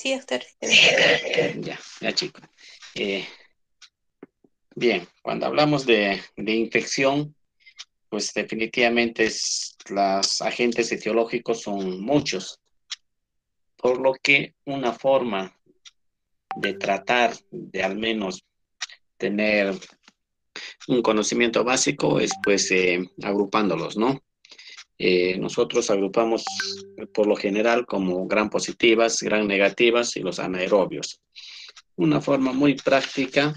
Sí, doctor. Está Ya, chico. Eh, Bien, cuando hablamos de infección, pues definitivamente los agentes etiológicos son muchos, por lo que una forma de tratar de al menos tener un conocimiento básico es pues agrupándolos, ¿no? Nosotros agrupamos por lo general como gram positivas, gram negativas y los anaerobios. Una forma muy práctica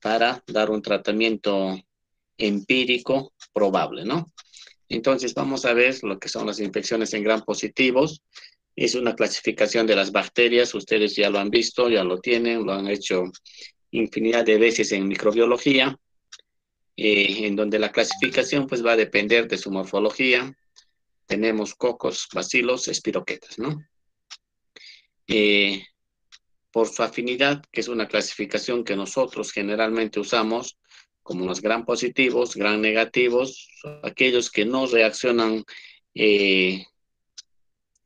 para dar un tratamiento empírico probable, ¿no? Entonces vamos a ver lo que son las infecciones en gram positivos. Es una clasificación de las bacterias, ustedes ya lo han visto, ya lo tienen, lo han hecho infinidad de veces en microbiología, en donde la clasificación pues va a depender de su morfología. Tenemos cocos, bacilos, espiroquetas, ¿no? Eh, por su afinidad, que es una clasificación que nosotros generalmente usamos, como los gram positivos, gram negativos, aquellos que no reaccionan eh,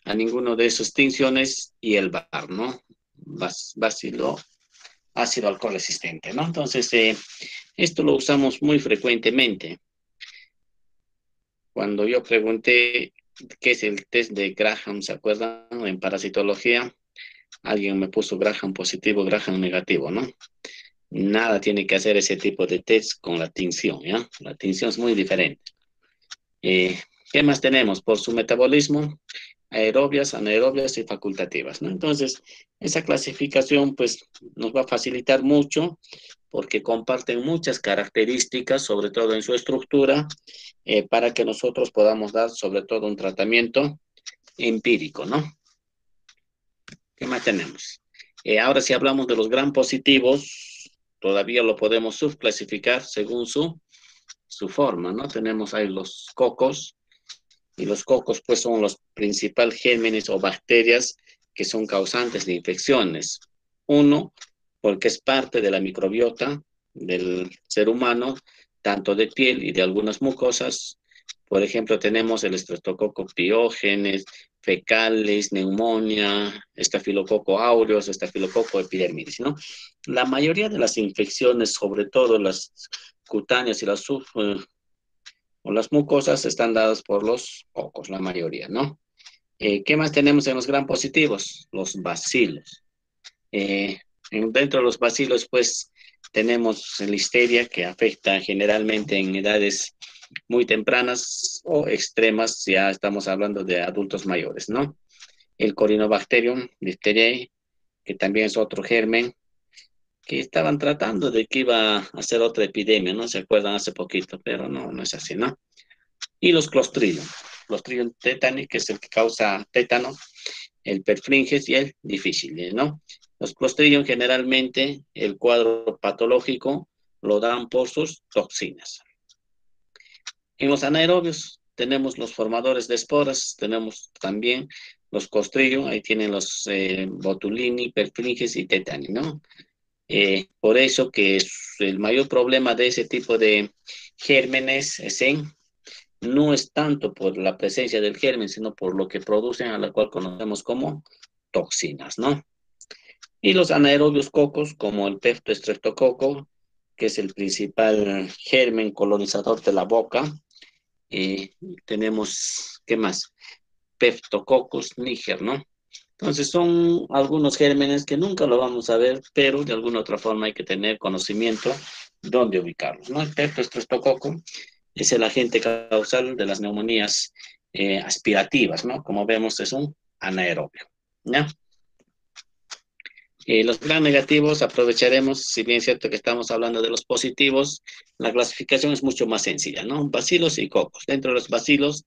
a ninguno de esas extinciones, y el VAR, ¿no? Bacilo, ácido alcohol resistente, ¿no? Entonces, esto lo usamos muy frecuentemente. Cuando yo pregunté qué es el test de Graham, ¿se acuerdan? En parasitología, alguien me puso Graham positivo, Graham negativo, ¿no? Nada tiene que hacer ese tipo de test con la tinción, ¿ya? La tinción es muy diferente. Eh, ¿Qué más tenemos? Por su metabolismo, aerobias, anaerobias y facultativas, ¿no? Entonces, esa clasificación pues nos va a facilitar mucho porque comparten muchas características, sobre todo en su estructura, para que nosotros podamos dar sobre todo un tratamiento empírico, ¿no? ¿Qué más tenemos? Ahora si hablamos de los gram positivos, todavía lo podemos subclasificar según su forma, ¿no? Tenemos ahí los cocos, y los cocos pues son los principales gérmenes o bacterias que son causantes de infecciones. Uno, porque es parte de la microbiota del ser humano, tanto de piel y de algunas mucosas. Por ejemplo, tenemos el Streptococcus pyogenes, fecales, neumonía, estafilococo aureus, estafilococo epidermidis, ¿no? La mayoría de las infecciones, sobre todo las cutáneas y las o las mucosas, están dadas por los cocos, la mayoría, ¿no? ¿Qué más tenemos en los gram positivos? Los bacilos. Eh, Dentro de los bacilos, pues, tenemos listeria que afecta generalmente en edades muy tempranas o extremas, ya estamos hablando de adultos mayores, ¿no? El Corynebacterium listeria, que también es otro germen, que estaban tratando de que iba a hacer otra epidemia, ¿no? ¿Se acuerdan hace poquito? Pero no, no es así, ¿no? Y los Clostridium. Clostridium tetani, que es el que causa tétano, el perfringes y el difícil, ¿no? Los Clostridium generalmente el cuadro patológico lo dan por sus toxinas. En los anaerobios tenemos los formadores de esporas, tenemos también los Clostridium, ahí tienen los botulini, perfringes y tetani, ¿no? Por eso que el mayor problema de ese tipo de gérmenes no es tanto por la presencia del germen, sino por lo que producen, a la cual conocemos como toxinas, ¿no? Y los anaerobios cocos, como el peftoestreptococo, que es el principal germen colonizador de la boca. Eh, Tenemos, ¿qué más? Peftococcus niger, ¿no? Entonces son algunos gérmenes que nunca lo vamos a ver, pero de alguna otra forma hay que tener conocimiento dónde ubicarlos, ¿no? El peftoestreptococo es el agente causal de las neumonías aspirativas, ¿no? Como vemos, es un anaerobio, ¿ya? Los gram negativos aprovecharemos, si bien es cierto que estamos hablando de los positivos, la clasificación es mucho más sencilla, ¿no? Bacilos y cocos. Dentro de los bacilos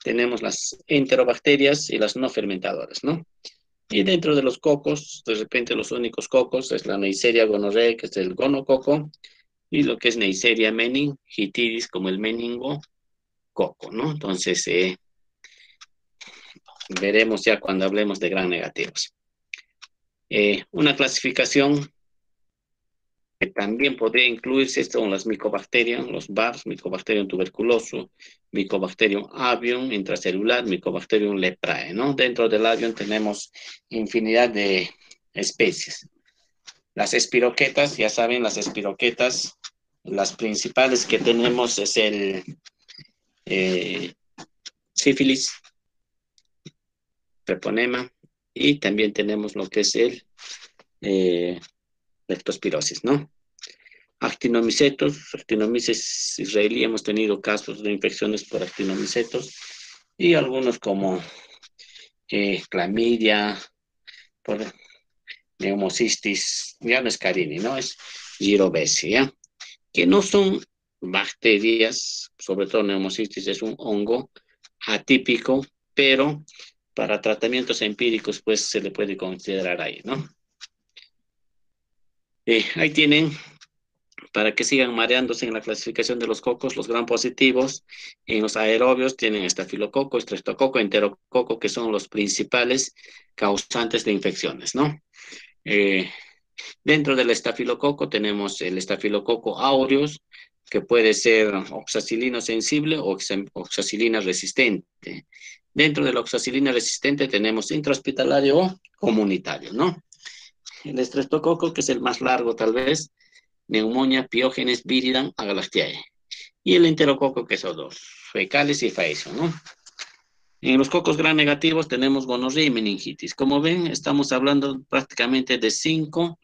tenemos las enterobacterias y las no fermentadoras, ¿no? Y dentro de los cocos, de repente los únicos cocos es la Neisseria gonorrhoeae, que es el gonococo, y lo que es Neisseria meningitidis, como el meningococo, ¿no? Entonces, veremos ya cuando hablemos de gram negativos. Una clasificación que también podría incluirse esto en las micobacterias, los BARS, Mycobacterium tuberculoso, Mycobacterium avium intracelular, Mycobacterium leprae, ¿no? Dentro del avium tenemos infinidad de especies. Las espiroquetas, ya saben, las espiroquetas, las principales que tenemos es el sífilis, treponema, y también tenemos lo que es el leptospirosis, ¿no? Actinomicetos, actinomices israelí, hemos tenido casos de infecciones por actinomicetos y algunos como clamidia, por neumocistis, ya no es carini, ¿no? Es girovesi, que no son bacterias, sobre todo neumocistis es un hongo atípico, pero para tratamientos empíricos pues se le puede considerar ahí, ¿no? Ahí tienen, para que sigan mareándose en la clasificación de los cocos, los gram positivos. En los aerobios tienen estafilococo, estreptococo, enterococo, que son los principales causantes de infecciones, ¿no? Eh, Dentro del estafilococo tenemos el estafilococo aureus, que puede ser oxacilino sensible o oxacilina resistente. Dentro de la oxacilina resistente tenemos intrahospitalario o comunitario, ¿no? El estreptococo, que es el más largo tal vez, Pneumonia piógenes viridam agalactiae. Y el enterococo, que son dos, fecales y faecio, ¿no? En los cocos gram negativos tenemos gonorrea y meningitis. Como ven, estamos hablando prácticamente de 5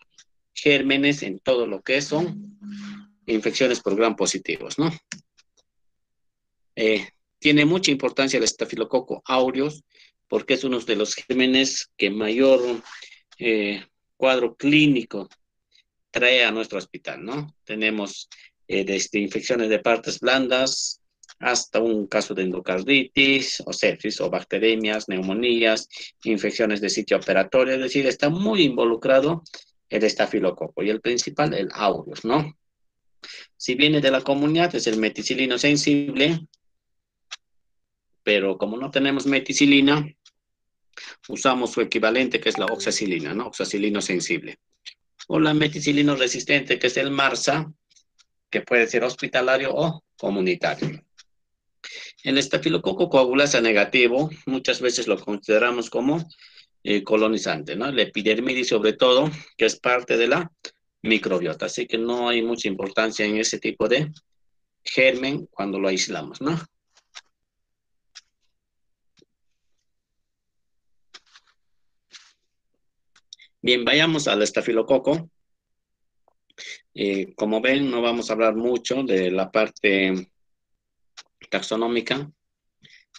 gérmenes en todo lo que son infecciones por gram positivos, ¿no? Tiene mucha importancia el estafilococo aureus porque es uno de los gérmenes que mayor cuadro clínico trae a nuestro hospital, ¿no? Tenemos desde infecciones de partes blandas hasta un caso de endocarditis, o sepsis, o bacteremias, neumonías, infecciones de sitio operatorio, es decir, está muy involucrado el estafilococo y el principal, el aureus, ¿no? Si viene de la comunidad, es el meticilino sensible, pero como no tenemos meticilina, usamos su equivalente, que es la oxacilina, ¿no? Oxacilino sensible. O la meticilino resistente, que es el MARSA, que puede ser hospitalario o comunitario. El estafilococo coagulasa negativo, muchas veces lo consideramos como colonizante, ¿no? El epidermidis sobre todo, que es parte de la microbiota. Así que no hay mucha importancia en ese tipo de germen cuando lo aislamos, ¿no? Bien, vayamos al estafilococo. Como ven, no vamos a hablar mucho de la parte taxonómica,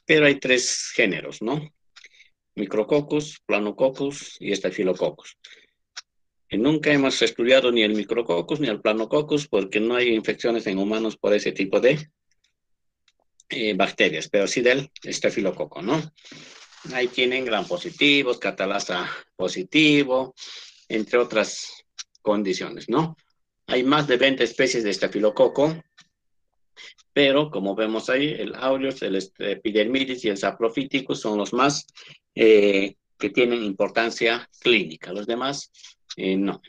pero hay 3 géneros, ¿no? Micrococcus, planococcus y estafilococcus. Nunca hemos estudiado ni el micrococcus ni el planococcus porque no hay infecciones en humanos por ese tipo de bacterias, pero sí del estafilococo, ¿no? Ahí tienen gram positivos, catalasa positivo, entre otras condiciones, ¿no? Hay más de 20 especies de estafilococo, pero como vemos ahí, el aureus, el epidermidis y el saprophyticus son los más que tienen importancia clínica. Los demás, no.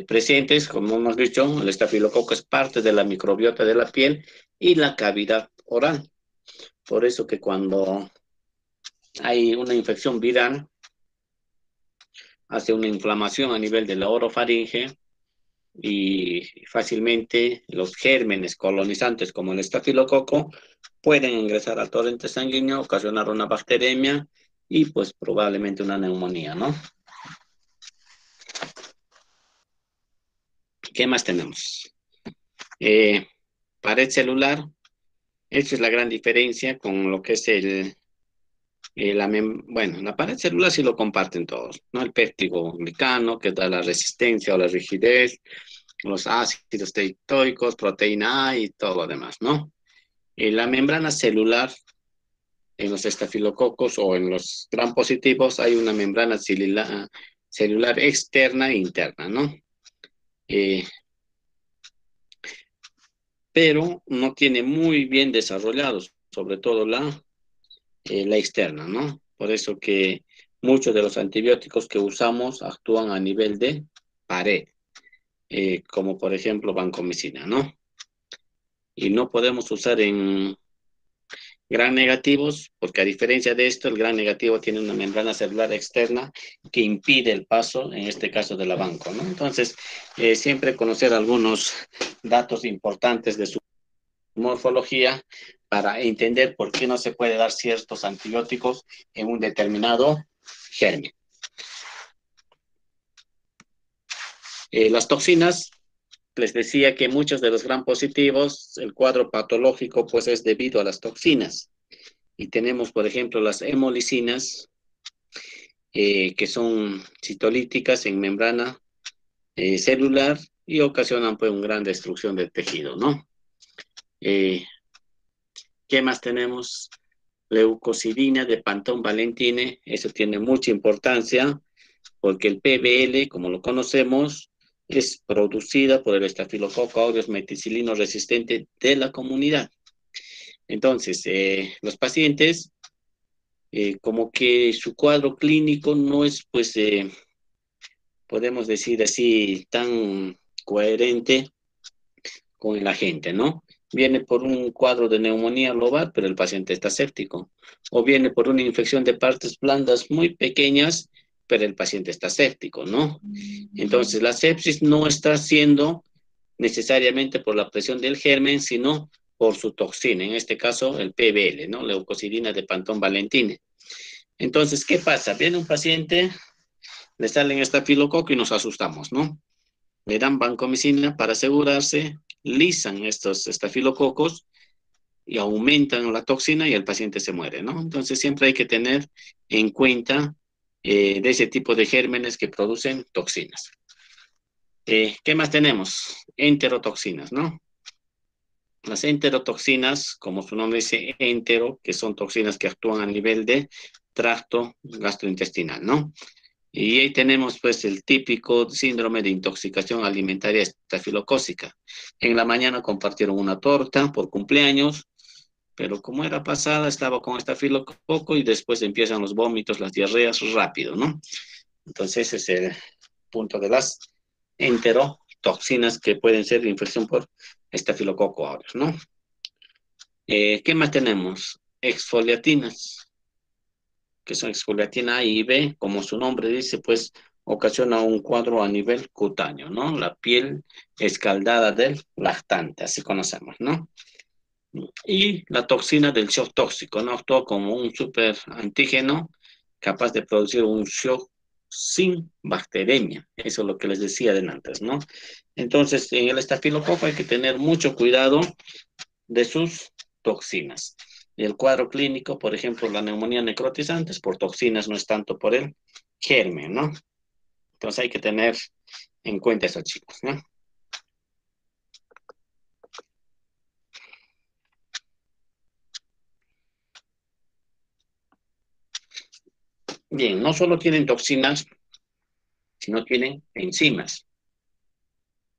Presentes, como hemos dicho, el estafilococo es parte de la microbiota de la piel y la cavidad oral. Por eso que cuando hay una infección viral, hace una inflamación a nivel de la orofaringe y fácilmente los gérmenes colonizantes como el estafilococo pueden ingresar al torrente sanguíneo, ocasionar una bacteremia y pues probablemente una neumonía, ¿no? ¿Qué más tenemos? Pared celular. Esta es la gran diferencia con lo que es bueno, la pared celular sí lo comparten todos, ¿no? El péptido glicano, que da la resistencia o la rigidez, los ácidos teitoicos, proteína A y todo lo demás, ¿no? La membrana celular, en los estafilococos o en los gram positivos, hay una membrana celular externa e interna, ¿no? Eh, pero no tiene muy bien desarrollados, sobre todo la externa, ¿no? Por eso que muchos de los antibióticos que usamos actúan a nivel de pared, como por ejemplo vancomicina, ¿no? Y no podemos usar en gran negativos, porque a diferencia de esto, el gran negativo tiene una membrana celular externa que impide el paso, en este caso de la banco, ¿no? Entonces, siempre conocer algunos datos importantes de su morfología para entender por qué no se puede dar ciertos antibióticos en un determinado germen. Las toxinas, les decía que muchos de los gram positivos, el cuadro patológico pues es debido a las toxinas. Y tenemos, por ejemplo, las hemolicinas, que son citolíticas en membrana celular y ocasionan pues una gran destrucción del tejido, ¿no? Eh, ¿Qué más tenemos? Leucocidina de Pantón Valentine, eso tiene mucha importancia porque el PBL, como lo conocemos, es producida por el estafilococo aureus meticilino resistente de la comunidad. Entonces, los pacientes, como que su cuadro clínico no es, pues, podemos decir así, tan coherente con la gente, ¿no? Viene por un cuadro de neumonía lobar, pero el paciente está séptico. O viene por una infección de partes blandas muy pequeñas, pero el paciente está séptico, ¿no? Entonces, la sepsis no está siendo necesariamente por la presión del germen, sino por su toxina, en este caso el PBL, ¿no? Leucocidina de Pantón Valentine. Entonces, ¿qué pasa? Viene un paciente, le salen estafilococo y nos asustamos, ¿no? Le dan vancomicina para asegurarse, lisan estos estafilococos y aumentan la toxina y el paciente se muere, ¿no? Entonces siempre hay que tener en cuenta de ese tipo de gérmenes que producen toxinas. ¿Qué más tenemos? Enterotoxinas, ¿no? Las enterotoxinas, como su nombre dice, entero, que son toxinas que actúan a nivel de tracto gastrointestinal, ¿no? Y ahí tenemos pues el típico síndrome de intoxicación alimentaria estafilocócica. En la mañana compartieron una torta por cumpleaños, pero como era pasada, estaba con estafilococo y después empiezan los vómitos, las diarreas rápido, ¿no? Entonces ese es el punto de las enterotoxinas que pueden ser de infección por estafilococo aureus, ¿no? ¿Qué más tenemos? Exfoliatinas, que son exfoliatina A y B, como su nombre dice, pues ocasiona un cuadro a nivel cutáneo, ¿no? La piel escaldada del lactante, así conocemos, ¿no? Y la toxina del shock tóxico, ¿no? Actúa como un super antígeno capaz de producir un shock sin bacteremia. Eso es lo que les decía de antes, ¿no? Entonces, en el estafilococo hay que tener mucho cuidado de sus toxinas. Y el cuadro clínico, por ejemplo, la neumonía necrotizante es por toxinas, no es tanto por el germen, ¿no? Entonces hay que tener en cuenta eso, chicos, ¿no? Bien, no solo tienen toxinas, sino tienen enzimas,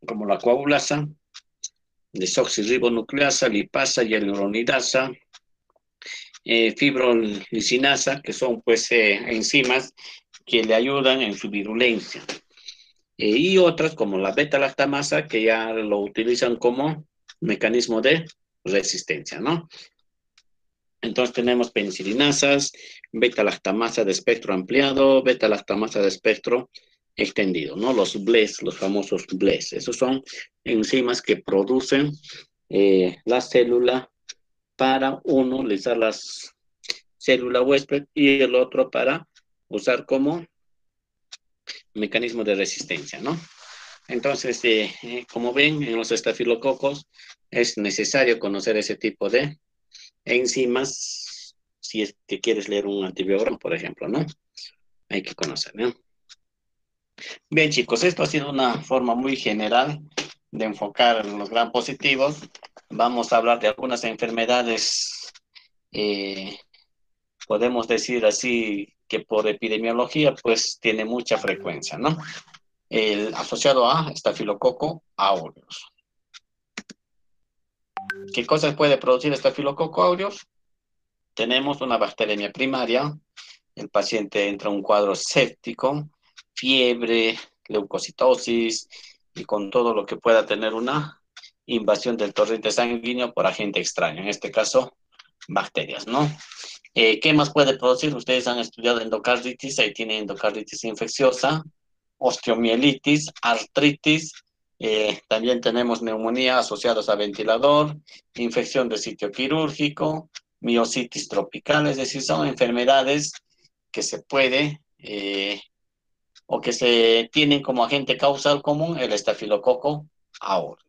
como la coagulasa, desoxirribonucleasa, lipasa, hyaluronidasa, fibrolisinasa, que son pues enzimas que le ayudan en su virulencia. Y otras como la beta-lactamasa, que ya lo utilizan como mecanismo de resistencia, ¿no? Entonces tenemos penicilinasas, beta-lactamasa de espectro ampliado, beta-lactamasa de espectro extendido, ¿no? Los BLES, los famosos BLES. Esos son enzimas que producen la célula para uno utilizar las células huésped y el otro para usar como mecanismo de resistencia, ¿no? Entonces, como ven, en los estafilococos es necesario conocer ese tipo de enzimas si es que quieres leer un antibiograma, por ejemplo, ¿no? Hay que conocer, ¿no? Bien, chicos, esto ha sido una forma muy general de enfocar los gram positivos. Vamos a hablar de algunas enfermedades, eh, podemos decir así, que por epidemiología, pues tiene mucha frecuencia, ¿no? El asociado a estafilococo aureus. ¿Qué cosas puede producir estafilococo aureus? Tenemos una bacteremia primaria, el paciente entra en un cuadro séptico, fiebre, leucocitosis y con todo lo que pueda tener una invasión del torrente sanguíneo por agente extraño, en este caso, bacterias, ¿no? ¿Qué más puede producir? Ustedes han estudiado endocarditis, ahí tienen endocarditis infecciosa, osteomielitis, artritis, también tenemos neumonía asociados a ventilador, infección de sitio quirúrgico, miositis tropical, es decir, son enfermedades que se puede o que se tienen como agente causal común el estafilococo aureus.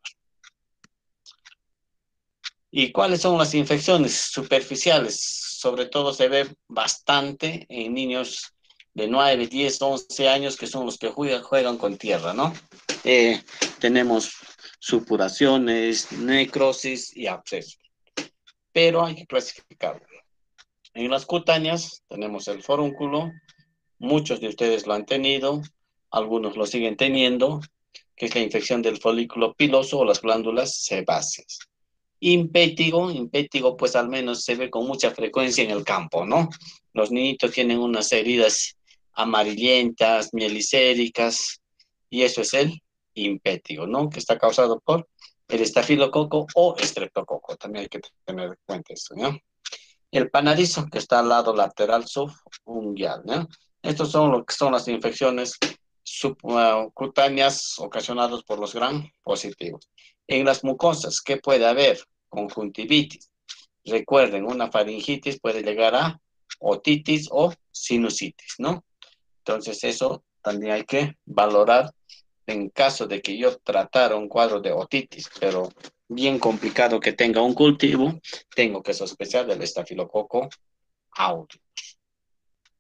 ¿Y cuáles son las infecciones superficiales? Sobre todo se ve bastante en niños de 9, 10, 11 años que son los que juegan con tierra, ¿no? Tenemos supuraciones, necrosis y abscesos, pero hay que clasificarlo. En las cutáneas tenemos el forúnculo, muchos de ustedes lo han tenido, algunos lo siguen teniendo, que es la infección del folículo piloso o las glándulas sebáceas. Impétigo, pues al menos se ve con mucha frecuencia en el campo, ¿no? Los niñitos tienen unas heridas amarillentas, mielicéricas, y eso es el impétigo, ¿no? Que está causado por el estafilococo o estreptococo. También hay que tener en cuenta eso, ¿no? El panadizo, que está al lado lateral subungual, ¿no? Estos son lo que son las infecciones subcutáneas ocasionadas por los gram positivos. En las mucosas, ¿qué puede haber? Conjuntivitis. Recuerden, una faringitis puede llegar a otitis o sinusitis, ¿no? Entonces eso también hay que valorar en caso de que yo tratara un cuadro de otitis, pero bien complicado que tenga un cultivo, tengo que sospechar del estafilococo aureus.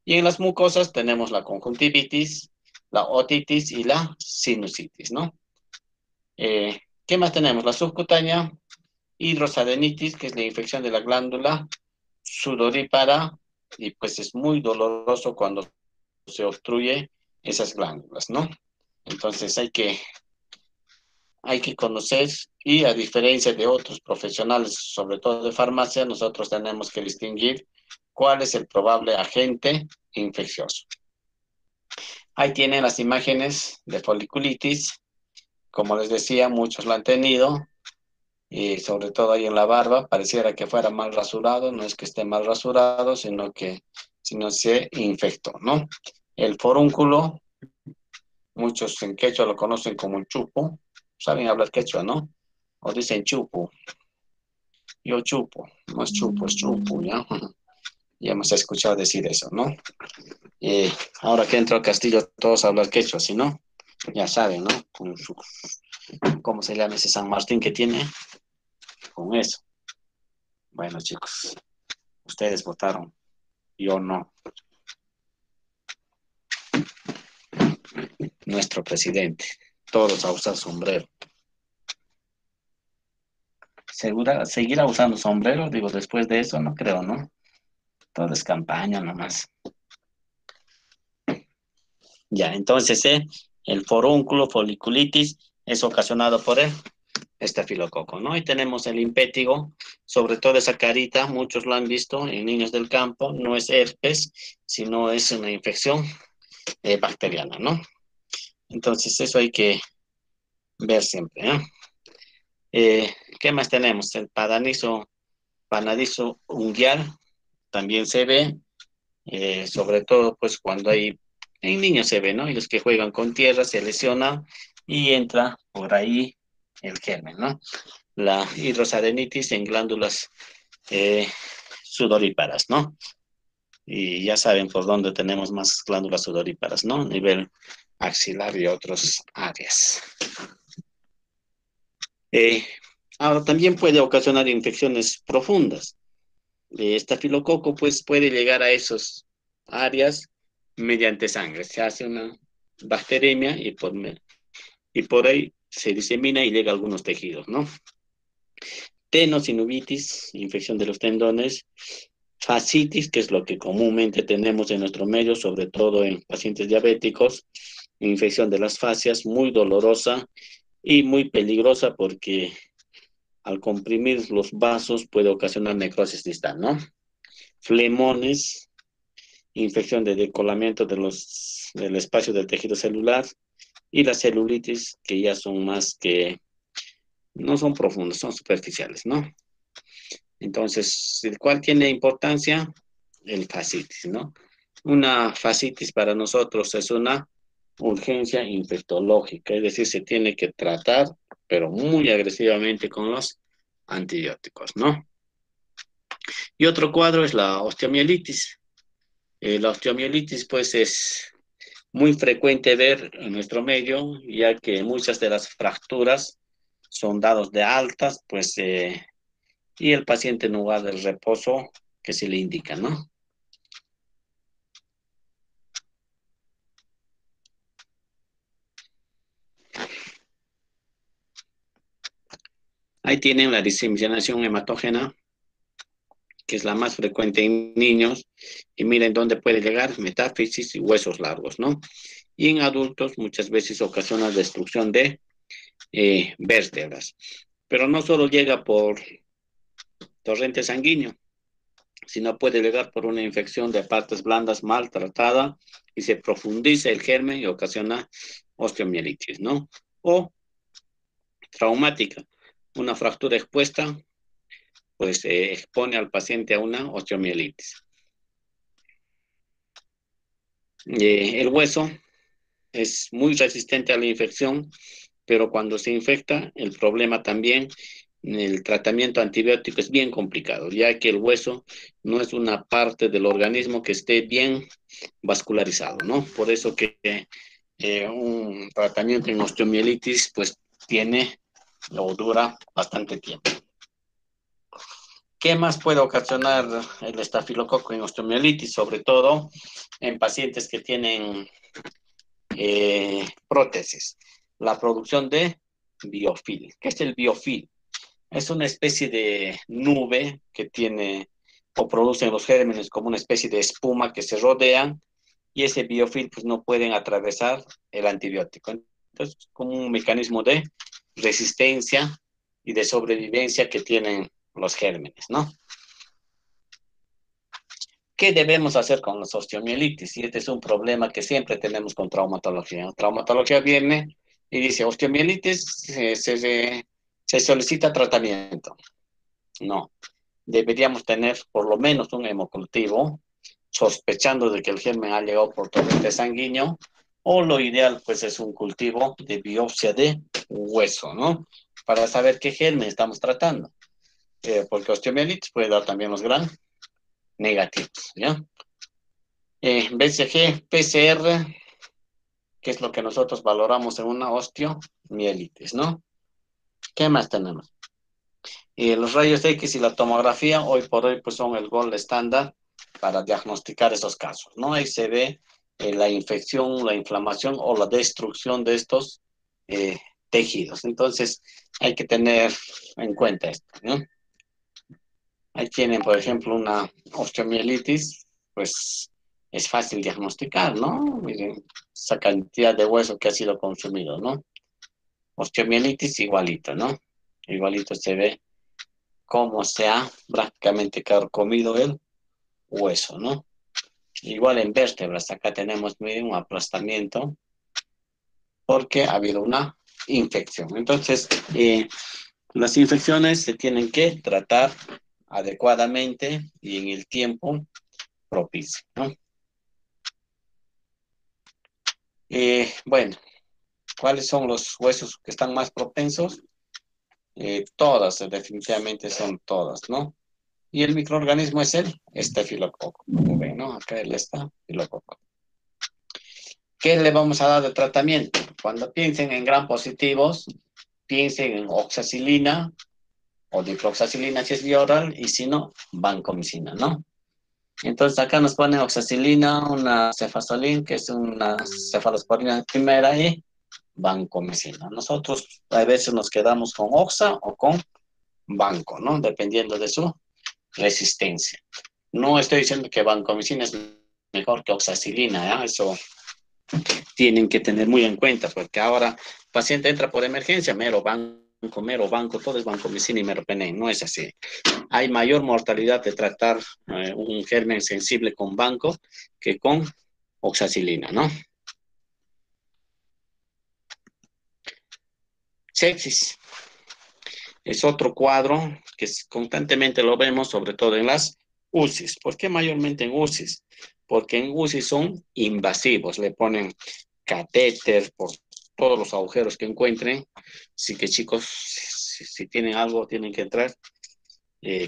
Y en las mucosas tenemos la conjuntivitis, la otitis y la sinusitis, ¿no? ¿Qué más tenemos? La subcutánea, hidrosadenitis, que es la infección de la glándula sudorípara, y pues es muy doloroso cuando se obstruye esas glándulas, ¿no? Entonces hay que conocer y a diferencia de otros profesionales, sobre todo de farmacia, nosotros tenemos que distinguir cuál es el probable agente infeccioso. Ahí tienen las imágenes de foliculitis. Como les decía, muchos lo han tenido y sobre todo ahí en la barba, pareciera que fuera mal rasurado, no es que esté mal rasurado, sino se infectó, ¿no? El forúnculo, muchos en quechua lo conocen como el chupo, saben hablar quechua, ¿no? O dicen chupo, yo chupo, no es chupo, es chupo, ¿ya? Ya hemos escuchado decir eso, ¿no? Ahora que entro al castillo, todos hablan quechua, si no, ya saben, ¿no? Con su, ¿cómo se llama ese San Martín que tiene? Con eso. Bueno, chicos, ustedes votaron, yo no. Nuestro presidente, todos a usar sombrero. ¿Segura, seguirá usando sombrero? Digo, después de eso, no creo, ¿no? Todo es campaña nomás. Ya, entonces, el forúnculo, foliculitis, es ocasionado por el estafilococo, ¿no? Y tenemos el impétigo, sobre todo esa carita, muchos lo han visto en niños del campo, no es herpes, sino es una infección bacteriana, ¿no? Entonces, eso hay que ver siempre, ¿eh? ¿Qué más tenemos? El panadizo unguial, también se ve, sobre todo pues cuando en niños se ve, ¿no? Y los que juegan con tierra se lesiona y entra por ahí el germen, ¿no? La hidrosadenitis en glándulas eh, sudoríparas, ¿no? Y ya saben por dónde tenemos más glándulas sudoríparas, ¿no? A nivel axilar y otras áreas. Eh, Ahora también puede ocasionar infecciones profundas. Estafilococo pues puede llegar a esas áreas mediante sangre. Se hace una bacteremia y por ahí se disemina y llega a algunos tejidos, ¿no? Tenosinovitis, infección de los tendones, fascitis, que es lo que comúnmente tenemos en nuestro medio, sobre todo en pacientes diabéticos, infección de las fascias, muy dolorosa y muy peligrosa porque al comprimir los vasos puede ocasionar necrosis distal, ¿no? Flemones, infección de decolamiento del espacio del tejido celular, y la celulitis, que ya son más que, no son profundas, son superficiales, ¿no? Entonces, ¿cuál tiene importancia? El fascitis, ¿no? Una fascitis para nosotros es una urgencia infectológica, es decir, se tiene que tratar, pero muy agresivamente con los antibióticos, ¿no? Y otro cuadro es la osteomielitis. La osteomielitis, pues, es muy frecuente ver en nuestro medio, ya que muchas de las fracturas son dados de altas, pues, y el paciente en lugar del reposo que se le indica, ¿no? Ahí tienen la diseminación hematógena, que es la más frecuente en niños, y miren dónde puede llegar, metáfisis y huesos largos, ¿no? Y en adultos muchas veces ocasiona destrucción de vértebras, pero no solo llega por torrente sanguíneo, sino puede llegar por una infección de partes blandas maltratada y se profundiza el germen y ocasiona osteomielitis, ¿no? O traumática, una fractura expuesta, pues expone al paciente a una osteomielitis. El hueso es muy resistente a la infección, pero cuando se infecta, el problema también, el tratamiento antibiótico es bien complicado, ya que el hueso no es una parte del organismo que esté bien vascularizado, ¿no? Por eso que un tratamiento en osteomielitis, pues tiene o dura bastante tiempo. ¿Qué más puede ocasionar el estafilococo en osteomielitis? Sobre todo en pacientes que tienen prótesis. La producción de biofil. ¿Qué es el biofil? Es una especie de nube que tiene o producen los gérmenes como una especie de espuma que se rodean y ese biofil pues no pueden atravesar el antibiótico. Entonces, como un mecanismo de resistencia y de sobrevivencia que tienen los gérmenes, ¿no? ¿Qué debemos hacer con las osteomielitis? Y este es un problema que siempre tenemos con traumatología. Traumatología viene y dice, osteomielitis, se solicita tratamiento. No, deberíamos tener por lo menos un hemocultivo, sospechando de que el germen ha llegado por torrente sanguíneo, o lo ideal pues es un cultivo de biopsia de hueso, ¿no? Para saber qué germen estamos tratando. Porque osteomielitis puede dar también los gran negativos, ¿ya? BCG, PCR, que es lo que nosotros valoramos en una osteomielitis, ¿no? ¿Qué más tenemos? Los rayos X y la tomografía hoy por hoy pues son el gold estándar para diagnosticar esos casos, ¿no? Ahí se ve la infección, la inflamación o la destrucción de estos eh, tejidos. Entonces hay que tener en cuenta esto, ¿no? Ahí tienen, por ejemplo, una osteomielitis, pues es fácil diagnosticar, ¿no? Miren, esa cantidad de hueso que ha sido consumido, ¿no? Osteomielitis igualito, ¿no? Igualito se ve cómo se ha prácticamente carcomido el hueso, ¿no? Igual en vértebras, acá tenemos, miren, un aplastamiento porque ha habido una infección. Entonces, las infecciones se tienen que tratar adecuadamente y en el tiempo propicio, ¿no? Bueno, ¿cuáles son los huesos que están más propensos? Todas, definitivamente son todas, ¿no? Y el microorganismo es el estafilococo, como ven, ¿no? Acá el estafilococo. ¿Qué le vamos a dar de tratamiento? Cuando piensen en gram positivos, piensen en oxacilina o dicloxacilina si es vía oral y si no, vancomicina, ¿no? Entonces acá nos ponen oxacilina, una cefazolin, que es una cefalosporina primera y vancomicina. Nosotros a veces nos quedamos con oxa o con banco, ¿no? Dependiendo de su resistencia. No estoy diciendo que vancomicina es mejor que oxacilina, ¿eh? Eso tienen que tener muy en cuenta, porque ahora el paciente entra por emergencia, mero banco, todo es vancomicina y meropenem, no es así. Hay mayor mortalidad de tratar un germen sensible con banco que con oxacilina, ¿no? Sepsis es otro cuadro que constantemente lo vemos, sobre todo en las UCIs. ¿Por qué mayormente en UCIs? Porque en UCIs son invasivos, le ponen catéter por todos los agujeros que encuentren. Así que chicos, si tienen algo, tienen que entrar,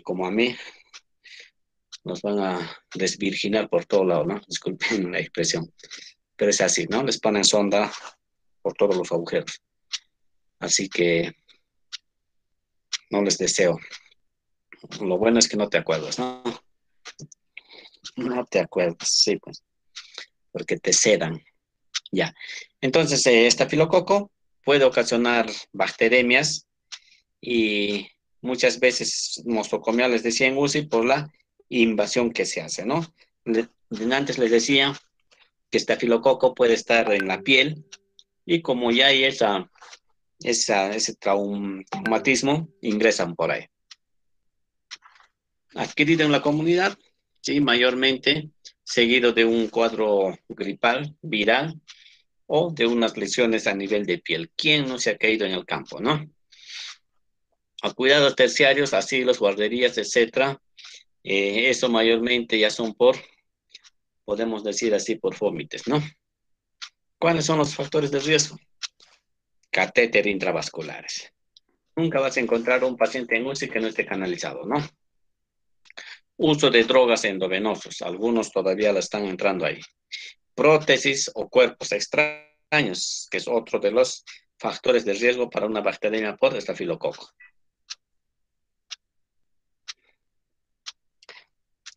como a mí, nos van a desvirginar por todo lado, ¿no? Disculpen la expresión, pero es así, ¿no? Les ponen sonda por todos los agujeros. Así que no les deseo. Lo bueno es que no te acuerdas, ¿no? No te acuerdas, sí, pues, porque te sedan. Ya. Entonces, estafilococo puede ocasionar bacteremias y muchas veces nosocomiales decía en UCI por la invasión que se hace, ¿no? Antes les decía que estafilococo puede estar en la piel y como ya hay ese traumatismo, ingresan por ahí. Adquirido en la comunidad, sí, mayormente seguido de un cuadro gripal, viral, o de unas lesiones a nivel de piel. ¿Quién no se ha caído en el campo, no? A cuidados terciarios, asilos, guarderías, etcétera. Eso mayormente ya son podemos decir así, por vómites, ¿no? ¿Cuáles son los factores de riesgo? Catéter intravasculares. Nunca vas a encontrar un paciente en UCI que no esté canalizado, ¿no? Uso de drogas endovenosos. Algunos todavía la están entrando ahí. Prótesis o cuerpos extraños, que es otro de los factores de riesgo para una bacteria por estafilococo.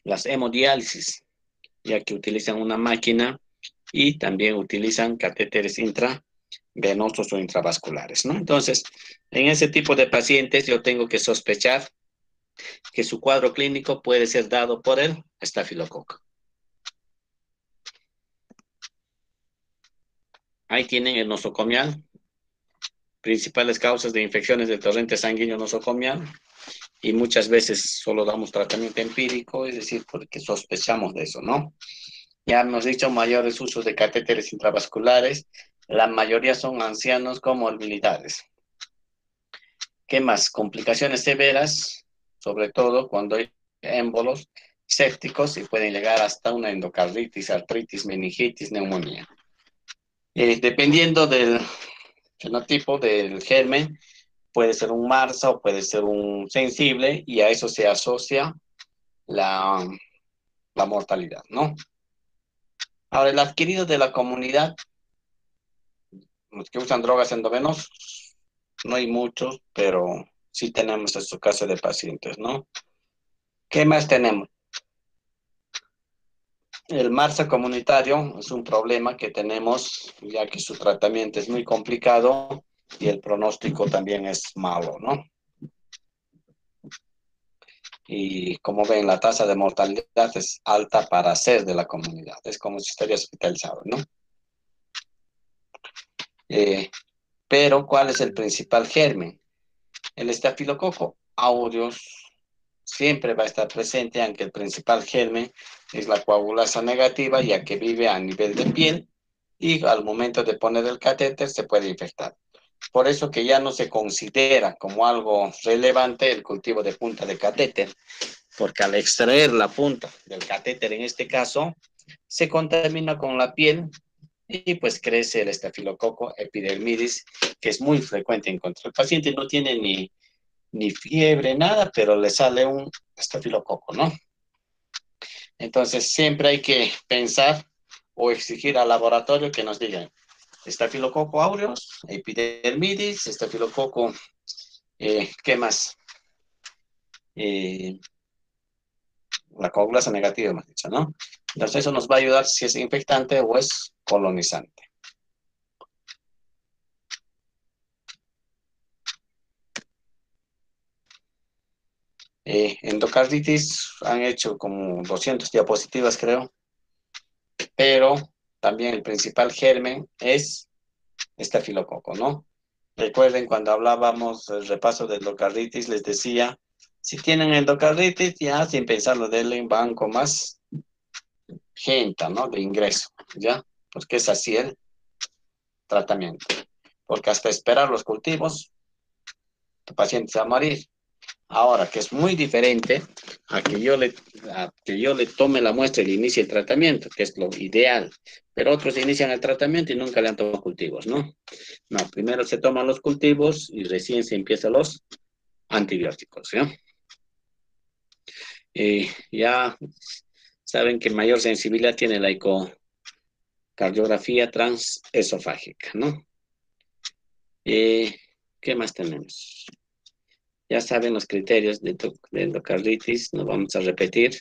Las hemodiálisis, ya que utilizan una máquina y también utilizan catéteres intravenosos o intravasculares, ¿no? Entonces, en ese tipo de pacientes yo tengo que sospechar que su cuadro clínico puede ser dado por el estafilococo. Ahí tienen el nosocomial, principales causas de infecciones del torrente sanguíneo nosocomial, y muchas veces solo damos tratamiento empírico, es decir, porque sospechamos de eso, ¿no? Ya hemos dicho mayores usos de catéteres intravasculares, la mayoría son ancianos comorbilidades. ¿Qué más? Complicaciones severas, sobre todo cuando hay émbolos sépticos y pueden llegar hasta una endocarditis, artritis, meningitis, neumonía. Dependiendo del fenotipo del germen, puede ser un MARSA o puede ser un sensible y a eso se asocia la, la mortalidad, ¿no? Ahora, el adquirido de la comunidad, los que usan drogas endovenosas, no hay muchos, pero sí tenemos estos casos de pacientes, ¿no? ¿Qué más tenemos? El MARSA comunitario es un problema que tenemos, ya que su tratamiento es muy complicado y el pronóstico también es malo, ¿no? Y como ven, la tasa de mortalidad es alta para ser de la comunidad. Es como si estaría hospitalizado, ¿no? Pero, ¿cuál es el principal germen? El estafilococo aureus siempre va a estar presente, aunque el principal germen es la coagulasa negativa, ya que vive a nivel de piel y al momento de poner el catéter se puede infectar. Por eso que ya no se considera como algo relevante el cultivo de punta de catéter, porque al extraer la punta del catéter en este caso, se contamina con la piel y pues crece el estafilococo epidermidis, que es muy frecuente encontrar. El paciente no tiene ni fiebre, nada, pero le sale un estafilococo, ¿no? Entonces siempre hay que pensar o exigir al laboratorio que nos digan estafilococo aureus, epidermidis, estafilococo, ¿qué más? La coagulasa negativa, hemos dicho, ¿no? Entonces eso nos va a ayudar si es infectante o es colonizante. Endocarditis han hecho como 200 diapositivas, creo, pero también el principal germen es estafilococo, ¿no? Recuerden cuando hablábamos del repaso de endocarditis, les decía, si tienen endocarditis, ya sin pensarlo, denle un banco más gente, ¿no? De ingreso, ¿ya? Porque es así el tratamiento. Porque hasta esperar los cultivos tu paciente se va a morir. Ahora, que es muy diferente a que yo le tome la muestra y le inicie el tratamiento, que es lo ideal. Pero otros inician el tratamiento y nunca le han tomado cultivos, ¿no? No, primero se toman los cultivos y recién se empiezan los antibióticos, ¿ya? Ya saben que mayor sensibilidad tiene la ecocardiografía transesofágica, ¿no? ¿Qué más tenemos? Ya saben los criterios de endocarditis, no vamos a repetir.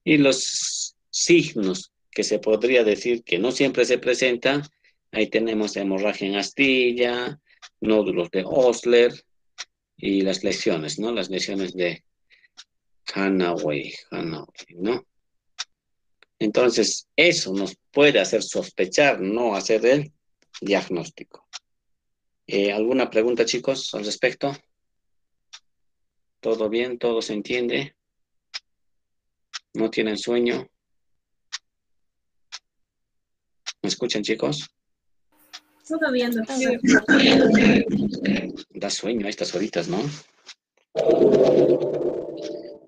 Y los signos que se podría decir que no siempre se presentan, ahí tenemos hemorragia en astilla, nódulos de Osler y las lesiones, ¿no? Las lesiones de Hanaway, ¿no? Entonces, eso nos puede hacer sospechar, no hacer el diagnóstico. ¿Alguna pregunta, chicos, al respecto? ¿Todo bien? ¿Todo se entiende? ¿No tienen sueño? ¿Me escuchan, chicos? Todo bien, doctor. Da sueño a estas horitas, ¿no?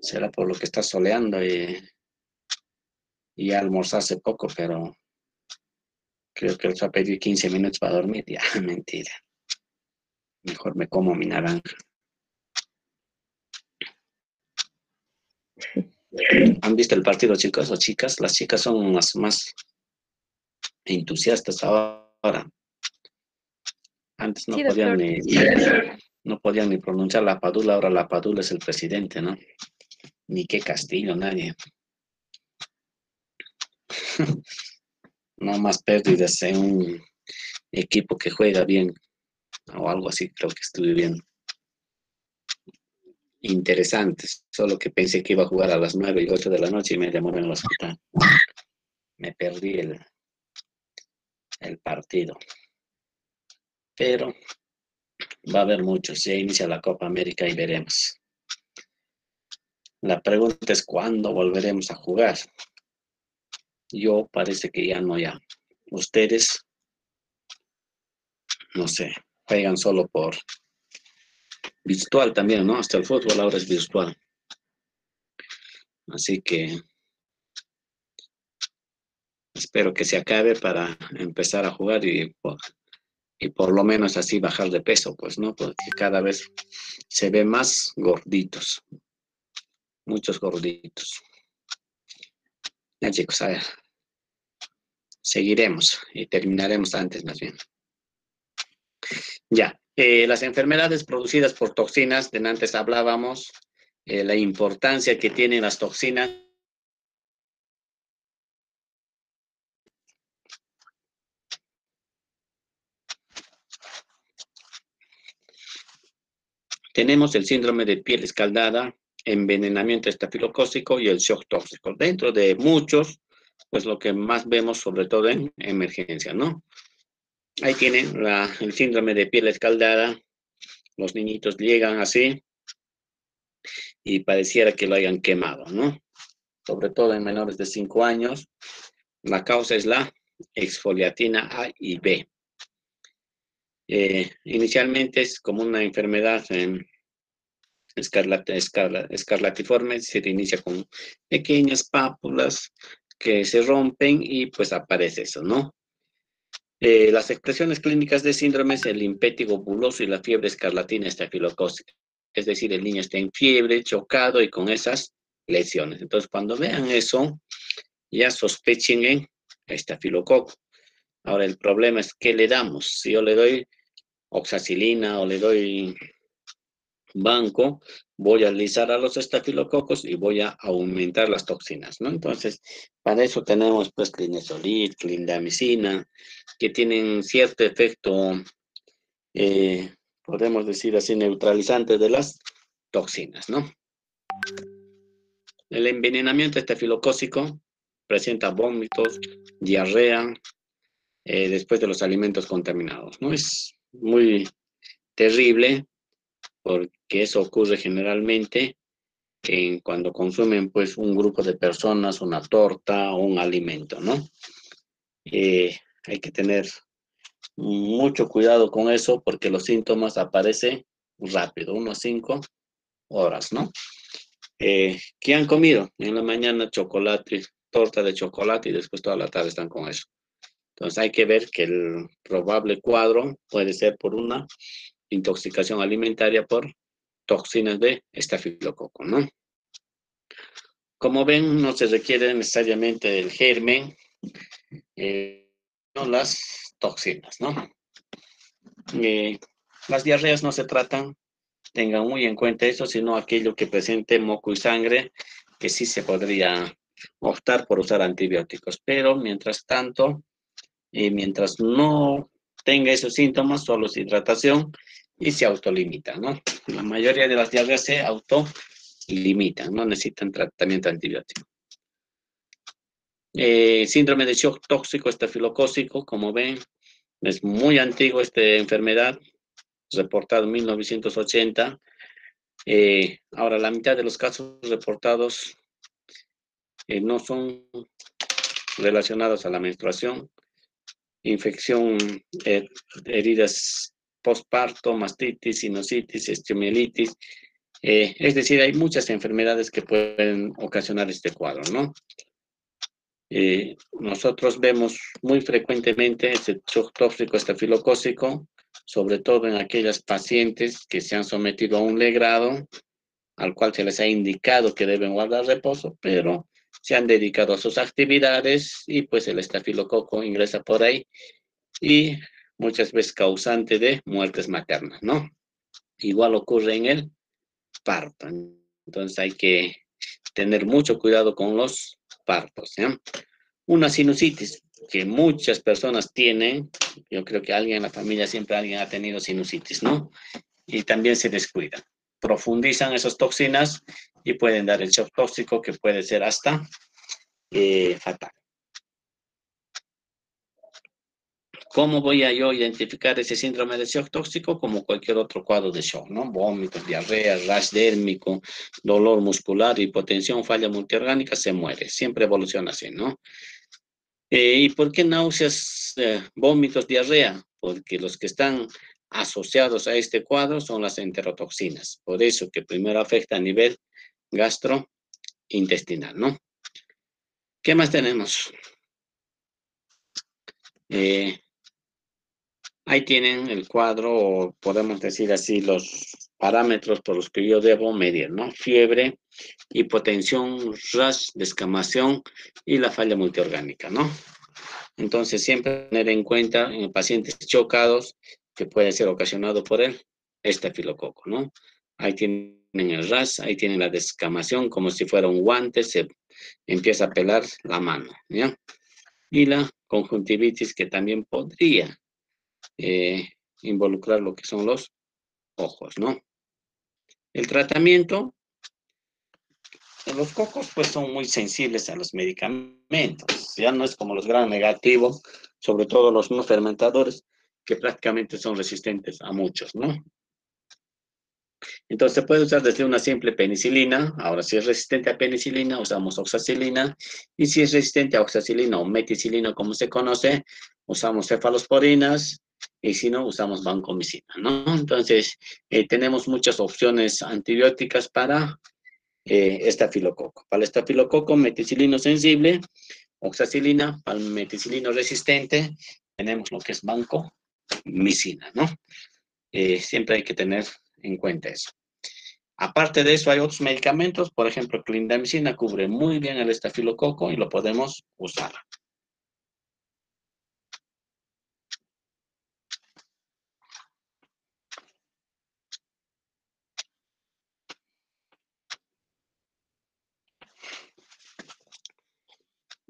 Será por lo que está soleando y almorzó hace poco, pero creo que les va a pedir 15 minutos para dormir. Ya, mentira. Mejor me como mi naranja. ¿Han visto el partido, chicos o chicas? Las chicas son más entusiastas ahora. Antes no Sí, podían doctor. no podían ni pronunciar la Padula, ahora la Padula es el presidente, ¿no? Ni qué Castillo, nadie. No más pérdidas en un equipo que juega bien, o algo así, creo que estuve viendo. Interesantes, solo que pensé que iba a jugar a las 9 y 8 de la noche y me demoré en el hospital. Me perdí el partido. Pero va a haber muchos, ya inicia la Copa América y veremos. La pregunta es cuándo volveremos a jugar. Yo parece que ya no, ya. Ustedes, no sé, juegan solo por virtual también, ¿no? Hasta el fútbol ahora es virtual. Así que espero que se acabe para empezar a jugar y por lo menos así bajar de peso, pues, ¿no? Porque cada vez se ve más gorditos, muchos gorditos. Ya, chicos, a ver, seguiremos y terminaremos antes más bien. Ya, las enfermedades producidas por toxinas, de antes hablábamos, la importancia que tienen las toxinas. Tenemos el síndrome de piel escaldada, envenenamiento estafilocócico y el shock tóxico. Dentro de muchos, pues lo que más vemos, sobre todo en emergencia, ¿no? Ahí tienen el síndrome de piel escaldada. Los niñitos llegan así y pareciera que lo hayan quemado, ¿no? Sobre todo en menores de 5 años. La causa es la exfoliatina A y B. Inicialmente es como una enfermedad escarlatiforme, se inicia con pequeñas pápulas que se rompen y pues aparece eso, ¿no? Las expresiones clínicas de síndrome es el impétigo buloso y la fiebre escarlatina estafilocócica. Es decir, el niño está en fiebre, chocado y con esas lesiones. Entonces, cuando vean eso, ya sospechen en estafilococo. Ahora, el problema es ¿qué le damos? Si yo le doy oxacilina o le doy banco, voy a alisar a los estafilococos y voy a aumentar las toxinas, ¿no? Entonces, para eso tenemos pues clinesolid, clindamicina, que tienen cierto efecto, podemos decir así, neutralizante de las toxinas, ¿no? El envenenamiento estafilocócico presenta vómitos, diarrea, después de los alimentos contaminados, ¿no? Es muy terrible porque eso ocurre generalmente cuando consumen pues un grupo de personas, una torta o un alimento, ¿no? Hay que tener mucho cuidado con eso porque los síntomas aparecen rápido, unos 5 horas, ¿no? ¿Qué han comido? En la mañana chocolate, torta de chocolate y después toda la tarde están con eso. Entonces hay que ver que el probable cuadro puede ser por una intoxicación alimentaria por toxinas de estafilococo, ¿no? Como ven, no se requiere necesariamente el germen, no las toxinas, ¿no? Las diarreas no se tratan, tengan muy en cuenta eso, sino aquello que presente moco y sangre, que sí se podría optar por usar antibióticos, pero mientras tanto, mientras no tenga esos síntomas, solo es hidratación y se autolimita, ¿no? La mayoría de las diarreas se autolimitan, no necesitan tratamiento antibiótico. Síndrome de shock tóxico estafilocócico, como ven, es muy antiguo esta enfermedad, reportado en 1980. Ahora, la mitad de los casos reportados no son relacionados a la menstruación, infección, heridas postparto, mastitis, sinusitis, osteomielitis. Es decir, hay muchas enfermedades que pueden ocasionar este cuadro, ¿no? Nosotros vemos muy frecuentemente este shock tóxico estafilocócico, sobre todo en aquellas pacientes que se han sometido a un legrado, al cual se les ha indicado que deben guardar reposo, pero se han dedicado a sus actividades y pues el estafilococo ingresa por ahí y muchas veces causante de muertes maternas, ¿no? Igual ocurre en el parto. Entonces hay que tener mucho cuidado con los partos, ¿sí? Una sinusitis que muchas personas tienen, yo creo que alguien en la familia, siempre alguien ha tenido sinusitis, ¿no? Y también se descuidan. Profundizan esas toxinas y pueden dar el shock tóxico que puede ser hasta fatal. ¿Cómo voy a yo identificar ese síndrome de shock tóxico? Como cualquier otro cuadro de shock, ¿no? Vómitos, diarrea, rash dérmico, dolor muscular, hipotensión, falla multiorgánica, se muere. Siempre evoluciona así, ¿no? ¿Y por qué náuseas, vómitos, diarrea? Porque los que están asociados a este cuadro son las enterotoxinas. Por eso que primero afecta a nivel gastrointestinal, ¿no? ¿Qué más tenemos? Ahí tienen el cuadro, o podemos decir así, los parámetros por los que yo debo medir, ¿no? Fiebre, hipotensión, rash, descamación y la falla multiorgánica, ¿no? Entonces, siempre tener en cuenta en pacientes chocados que puede ser ocasionado por el estafilococo, ¿no? Ahí tienen el rash, ahí tienen la descamación, como si fuera un guante, se empieza a pelar la mano, ¿ya? Y la conjuntivitis que también podría involucrar lo que son los ojos, ¿no? El tratamiento, los cocos pues son muy sensibles a los medicamentos, ya no es como los gram negativos, sobre todo los no fermentadores, que prácticamente son resistentes a muchos, ¿no? Entonces se puede usar desde una simple penicilina, ahora si es resistente a penicilina usamos oxacilina, y si es resistente a oxacilina o meticilina como se conoce, usamos cefalosporinas, y si no usamos vancomicina, ¿no? Entonces tenemos muchas opciones antibióticas para estafilococo. Para el estafilococo meticilino sensible, oxacilina, para el meticilino resistente, tenemos lo que es vancomicina, ¿no? Siempre hay que tener en cuenta eso. Aparte de eso, hay otros medicamentos, por ejemplo, clindamicina cubre muy bien el estafilococo y lo podemos usar.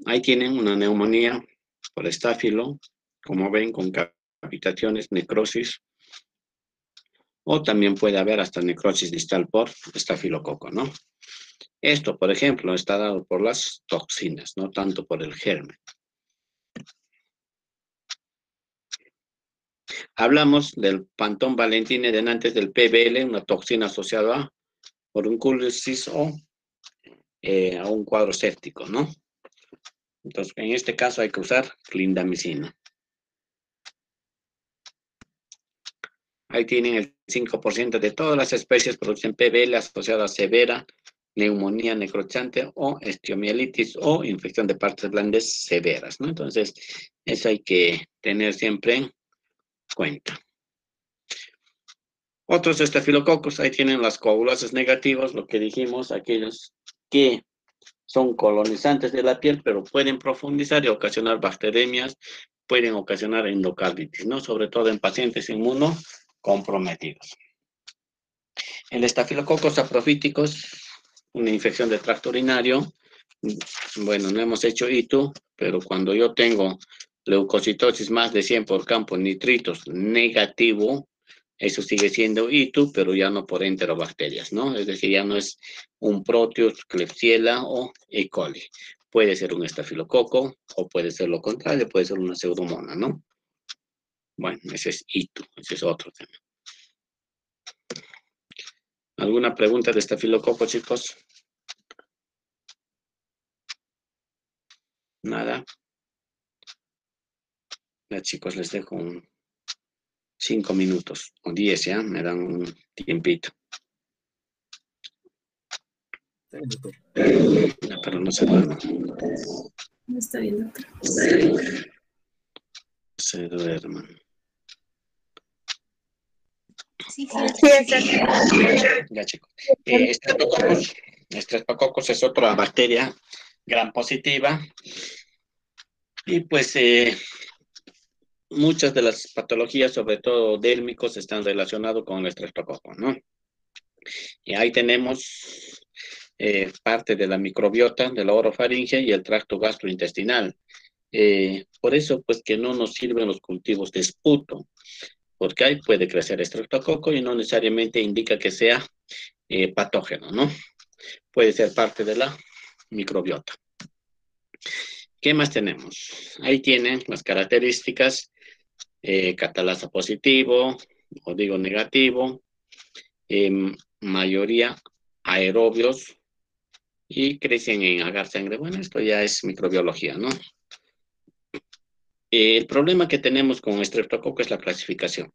Ahí tienen una neumonía por estáfilo, como ven, con cavitaciones, necrosis, o también puede haber hasta necrosis distal por estafilococo, ¿no? Esto, por ejemplo, está dado por las toxinas, no tanto por el germen. Hablamos del Pantón Valentine denantes del PBL, una toxina asociada a furunculosis o a un cuadro séptico, ¿no? Entonces, en este caso hay que usar clindamicina. Ahí tienen el 5% de todas las especies producen PBL asociada a severa neumonía necrotizante o estiomielitis o infección de partes blandas severas, ¿no? Entonces, eso hay que tener siempre en cuenta. Otros estafilococos, ahí tienen las coagulosas negativas, lo que dijimos, aquellos que son colonizantes de la piel, pero pueden profundizar y ocasionar bacteremias, pueden ocasionar endocarditis, ¿no? Sobre todo en pacientes inmunocomprometidos. El estafilococo saprofíticos, una infección de tracto urinario. Bueno, no hemos hecho ITU, pero cuando yo tengo leucocitosis más de 100 por campo, nitritos negativo, eso sigue siendo ITU, pero ya no por enterobacterias, ¿no? Es decir, ya no es un Proteus, Klebsiella o E. coli. Puede ser un estafilococo o puede ser lo contrario, puede ser una pseudomonas, ¿no? Bueno, ese es ITU, ese es otro tema. ¿Alguna pregunta de estafilococo, chicos? Nada. Ya, chicos, les dejo 5 minutos o 10, ¿ya? Me dan un tiempito. Ya, pero no se duerman. No está bien, doctor. Se duerman. Sí, sí. Ya, chicos. Streptococcus es otra bacteria gram positiva. Y pues muchas de las patologías, sobre todo dérmicos, están relacionadas con el streptococo, ¿no? Y ahí tenemos parte de la microbiota de la orofaringe y el tracto gastrointestinal. Por eso, pues, que no nos sirven los cultivos de esputo, porque ahí puede crecer estreptococo y no necesariamente indica que sea patógeno, ¿no? Puede ser parte de la microbiota. ¿Qué más tenemos? Ahí tienen las características, catalasa positivo, o digo negativo, mayoría aerobios y crecen en agar sangre. Bueno, esto ya es microbiología, ¿no? El problema que tenemos con estreptococo es la clasificación.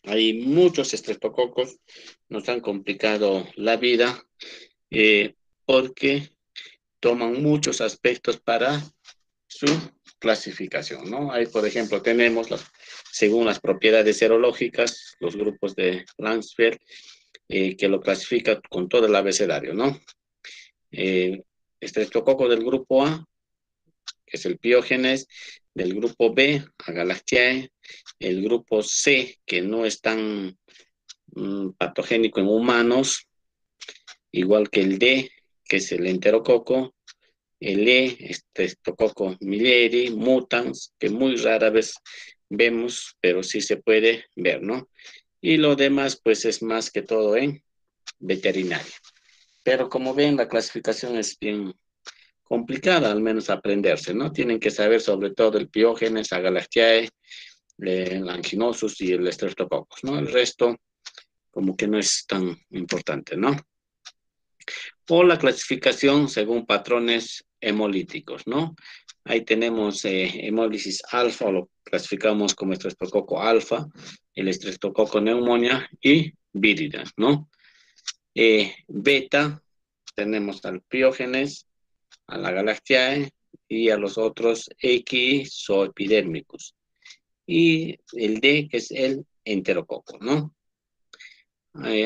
Hay muchos estreptococos, nos han complicado la vida porque toman muchos aspectos para su clasificación, ¿no? Ahí, por ejemplo, tenemos, según las propiedades serológicas, los grupos de Landsberg, que lo clasifica con todo el abecedario, ¿no? Estreptococo del grupo A, que es el Piógenes, del grupo B, Agalactiae, el grupo C, que no es tan patogénico en humanos, igual que el D, que es el enterococo, el E, Streptococcus milleri, mutans, que muy rara vez vemos, pero sí se puede ver, ¿no? Y lo demás, pues es más que todo en veterinaria. Pero como ven, la clasificación es bien complicada, al menos aprenderse, ¿no? Tienen que saber sobre todo el Piógenes, Agalactiae, el Anginosus y el Streptococcus, ¿no? El resto, como que no es tan importante, ¿no? O la clasificación según patrones hemolíticos, ¿no? Ahí tenemos hemólisis alfa, lo clasificamos como estreptococo alfa, el estreptococo neumonía y vírida, ¿no? Beta, tenemos al Piógenes, a la Galactiae y a los otros exoepidérmicos. Y el D, que es el enterococo, ¿no?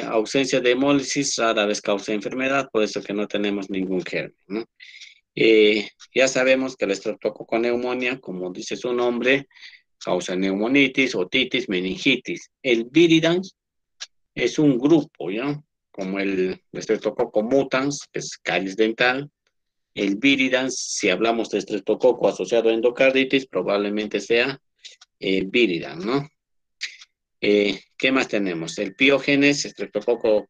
Ausencia de hemólisis rara vez causa enfermedad, por eso que no tenemos ningún germen, ¿no? Ya sabemos que el estreptococo neumonía, como dice su nombre, causa neumonitis, otitis, meningitis. El viridans es un grupo, ¿ya? Como el estreptococo mutans, que es caries dental. El viridans, si hablamos de estreptococo asociado a endocarditis, probablemente sea viridans, ¿no? ¿Qué más tenemos? El Piógenes, estreptococo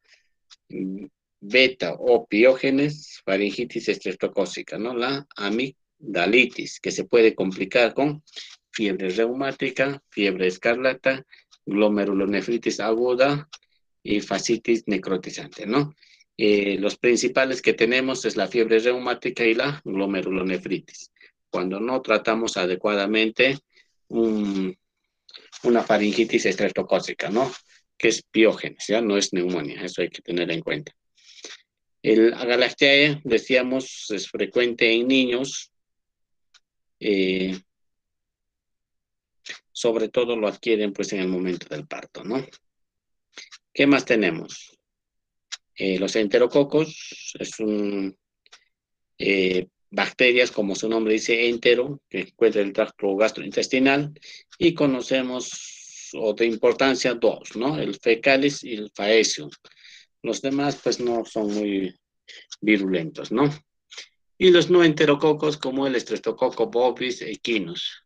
beta o Piógenes, faringitis estreptocócica, ¿no? La amigdalitis, que se puede complicar con fiebre reumática, fiebre escarlata, glomerulonefritis aguda y fascitis necrotizante, ¿no? Los principales que tenemos es la fiebre reumática y la glomerulonefritis. Cuando no tratamos adecuadamente un una faringitis estreptocócica, ¿no? Que es piógenes, ya no es neumonía, eso hay que tener en cuenta. El Agalactiae, decíamos, es frecuente en niños, sobre todo lo adquieren pues en el momento del parto, ¿no? ¿Qué más tenemos? Los enterococos es un bacterias, como su nombre dice, entero, que encuentra el tracto gastrointestinal, y conocemos, o de importancia, dos, ¿no? El fecalis y el faecium. Los demás, pues, no son muy virulentos, ¿no? Y los no enterococos, como el Streptococcus bovis equinus.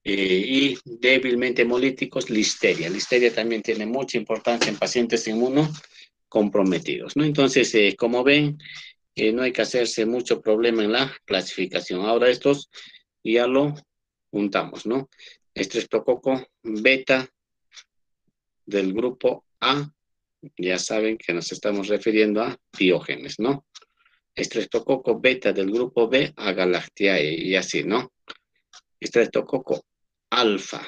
Y débilmente hemolíticos, listeria. Listeria también tiene mucha importancia en pacientes inmunocomprometidos, ¿no? Entonces, como ven, no hay que hacerse mucho problema en la clasificación. Ahora estos ya lo juntamos, ¿no? Estreptococo beta del grupo A, ya saben que nos estamos refiriendo a piógenes, ¿no? Estreptococo beta del grupo B a Galactiae y así, ¿no? Estreptococo alfa,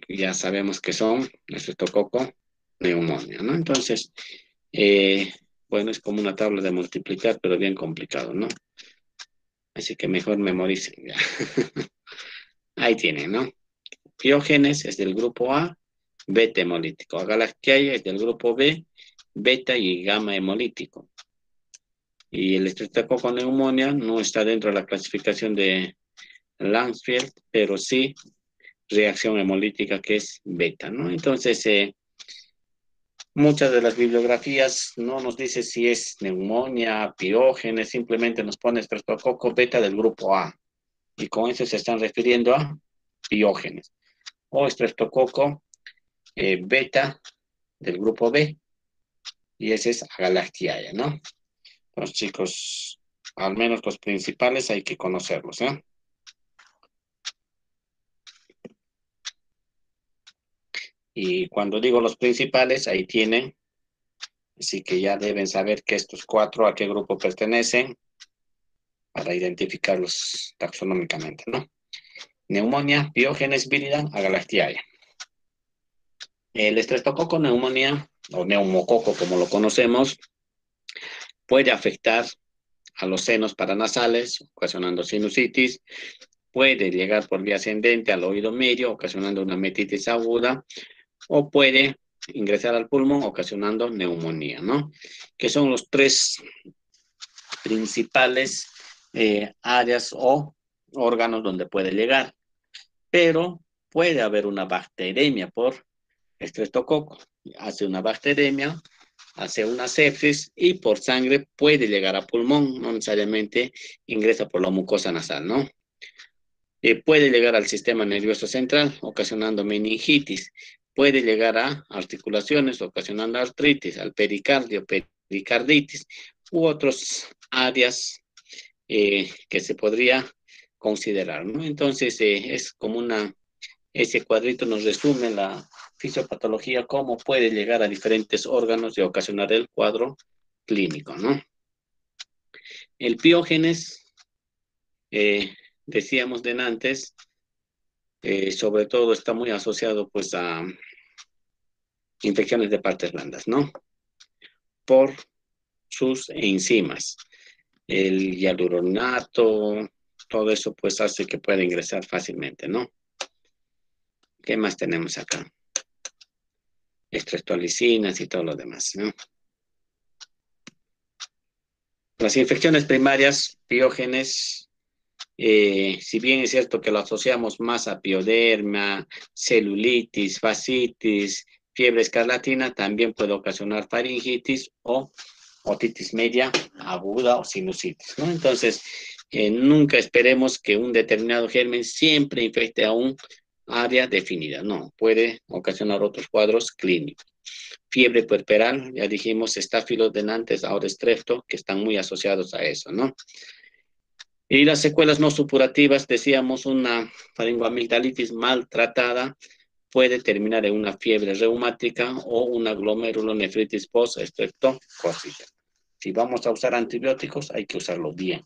ya sabemos que son estreptococo neumonía, ¿no? Entonces, bueno, es como una tabla de multiplicar, pero bien complicado, ¿no? Así que mejor memoricen. Ya. Ahí tienen, ¿no? Piógenes es del grupo A, beta hemolítico. Agalactiae es del grupo B, beta y gamma hemolítico. Y el estreptococo neumonía no está dentro de la clasificación de Lansfield, pero sí reacción hemolítica que es beta, ¿no? Entonces, muchas de las bibliografías no nos dice si es neumonía, piógenes, simplemente nos pone estreptococo beta del grupo A. Y con eso se están refiriendo a piógenes. O estreptococo beta del grupo B. Y ese es Agalactiae, ¿no? Los chicos, al menos los principales hay que conocerlos, ¿eh? Y cuando digo los principales, ahí tienen. Así que ya deben saber que estos cuatro a qué grupo pertenecen para identificarlos taxonómicamente, ¿no? Neumonía, piógenes, vírida, Agalactiae. El estreptococo neumonía, o neumococo como lo conocemos, puede afectar a los senos paranasales, ocasionando sinusitis, puede llegar por vía ascendente al oído medio, ocasionando una metitis aguda, o puede ingresar al pulmón, ocasionando neumonía, ¿no? Que son los tres principales áreas o órganos donde puede llegar. Pero puede haber una bacteremia por estreptococo. Hace una bacteremia, hace una sepsis y por sangre puede llegar a pulmón, no necesariamente ingresa por la mucosa nasal, ¿no? Puede llegar al sistema nervioso central, ocasionando meningitis. Puede llegar a articulaciones, ocasionando artritis, al pericardio, pericarditis, u otras áreas que se podría considerar, ¿no? Entonces, es como ese cuadrito nos resume la fisiopatología, cómo puede llegar a diferentes órganos y ocasionar el cuadro clínico, ¿no? El piógenes, decíamos de antes, sobre todo está muy asociado pues a infecciones de partes blandas, ¿no? Por sus enzimas. El hialuronato, todo eso pues hace que pueda ingresar fácilmente, ¿no? ¿Qué más tenemos acá? Estreptolicinas y todo lo demás, ¿no? Las infecciones primarias, piógenes, si bien es cierto que lo asociamos más a pioderma, celulitis, fascitis, fiebre escarlatina, también puede ocasionar faringitis o otitis media aguda o sinusitis, ¿no? Entonces, nunca esperemos que un determinado germen siempre infecte a un área definida, no, puede ocasionar otros cuadros clínicos. Fiebre puerperal, ya dijimos, estáfilos denantes, ahora estrepto, que están muy asociados a eso, ¿no? Y las secuelas no supurativas, decíamos, una faringoamigdalitis maltratada puede terminar en una fiebre reumática o una glomerulonefritis post-estreptocócica. Si vamos a usar antibióticos, hay que usarlo bien.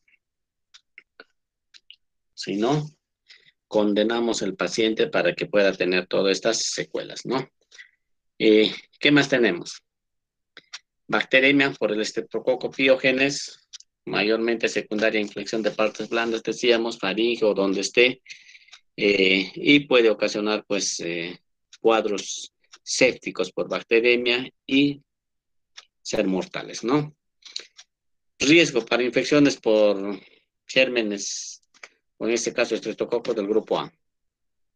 Si no, condenamos al paciente para que pueda tener todas estas secuelas, ¿no? ¿Qué más tenemos? Bacteremia por el estreptococo piógenes, mayormente secundaria infección de partes blandas, decíamos, faringe o donde esté, y puede ocasionar, pues, cuadros sépticos por bacteremia y ser mortales, ¿no? Riesgo para infecciones por gérmenes, o en este caso estreptococo del grupo A.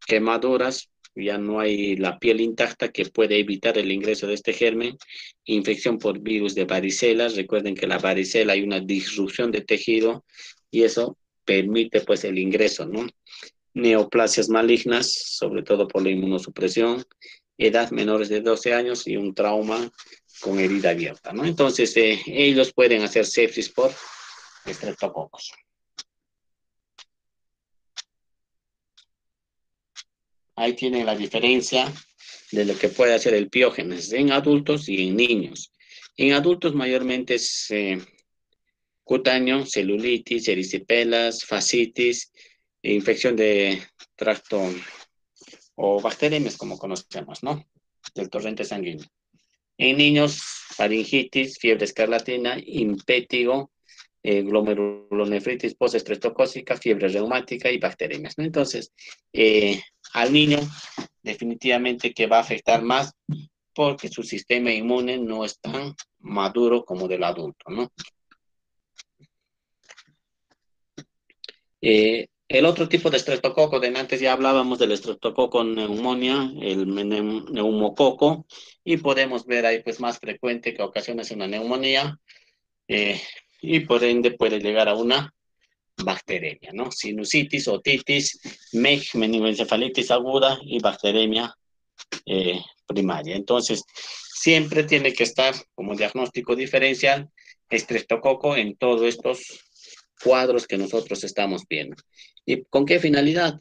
Quemaduras, ya no hay la piel intacta que puede evitar el ingreso de este germen. Infección por virus de varicela, recuerden que la varicela hay una disrupción de tejido y eso permite pues el ingreso, ¿no? Neoplasias malignas, sobre todo por la inmunosupresión, edad menores de 12 años y un trauma con herida abierta, ¿no? Entonces, ellos pueden hacer sepsis por estreptococos. Ahí tienen la diferencia de lo que puede hacer el piógenes en adultos y en niños. En adultos mayormente es cutáneo, celulitis, erisipelas, fascitis, infección de tracto o bacterias como conocemos, ¿no? Del torrente sanguíneo. En niños, faringitis, fiebre escarlatina, impétigo, glomerulonefritis postestreptocócica, fiebre reumática y bacterias, ¿no? Entonces, al niño definitivamente que va a afectar más porque su sistema inmune no es tan maduro como del adulto, ¿no? El otro tipo de estreptococo, de antes ya hablábamos del estreptococo neumonía, el neumococo, y podemos ver ahí pues más frecuente que ocasiones una neumonía, y por ende puede llegar a una bacteremia, ¿no? Sinusitis, otitis, MEG, meningoencefalitis aguda y bacteremia primaria. Entonces, siempre tiene que estar como diagnóstico diferencial estreptococo en todos estos cuadros que nosotros estamos viendo. ¿Y con qué finalidad?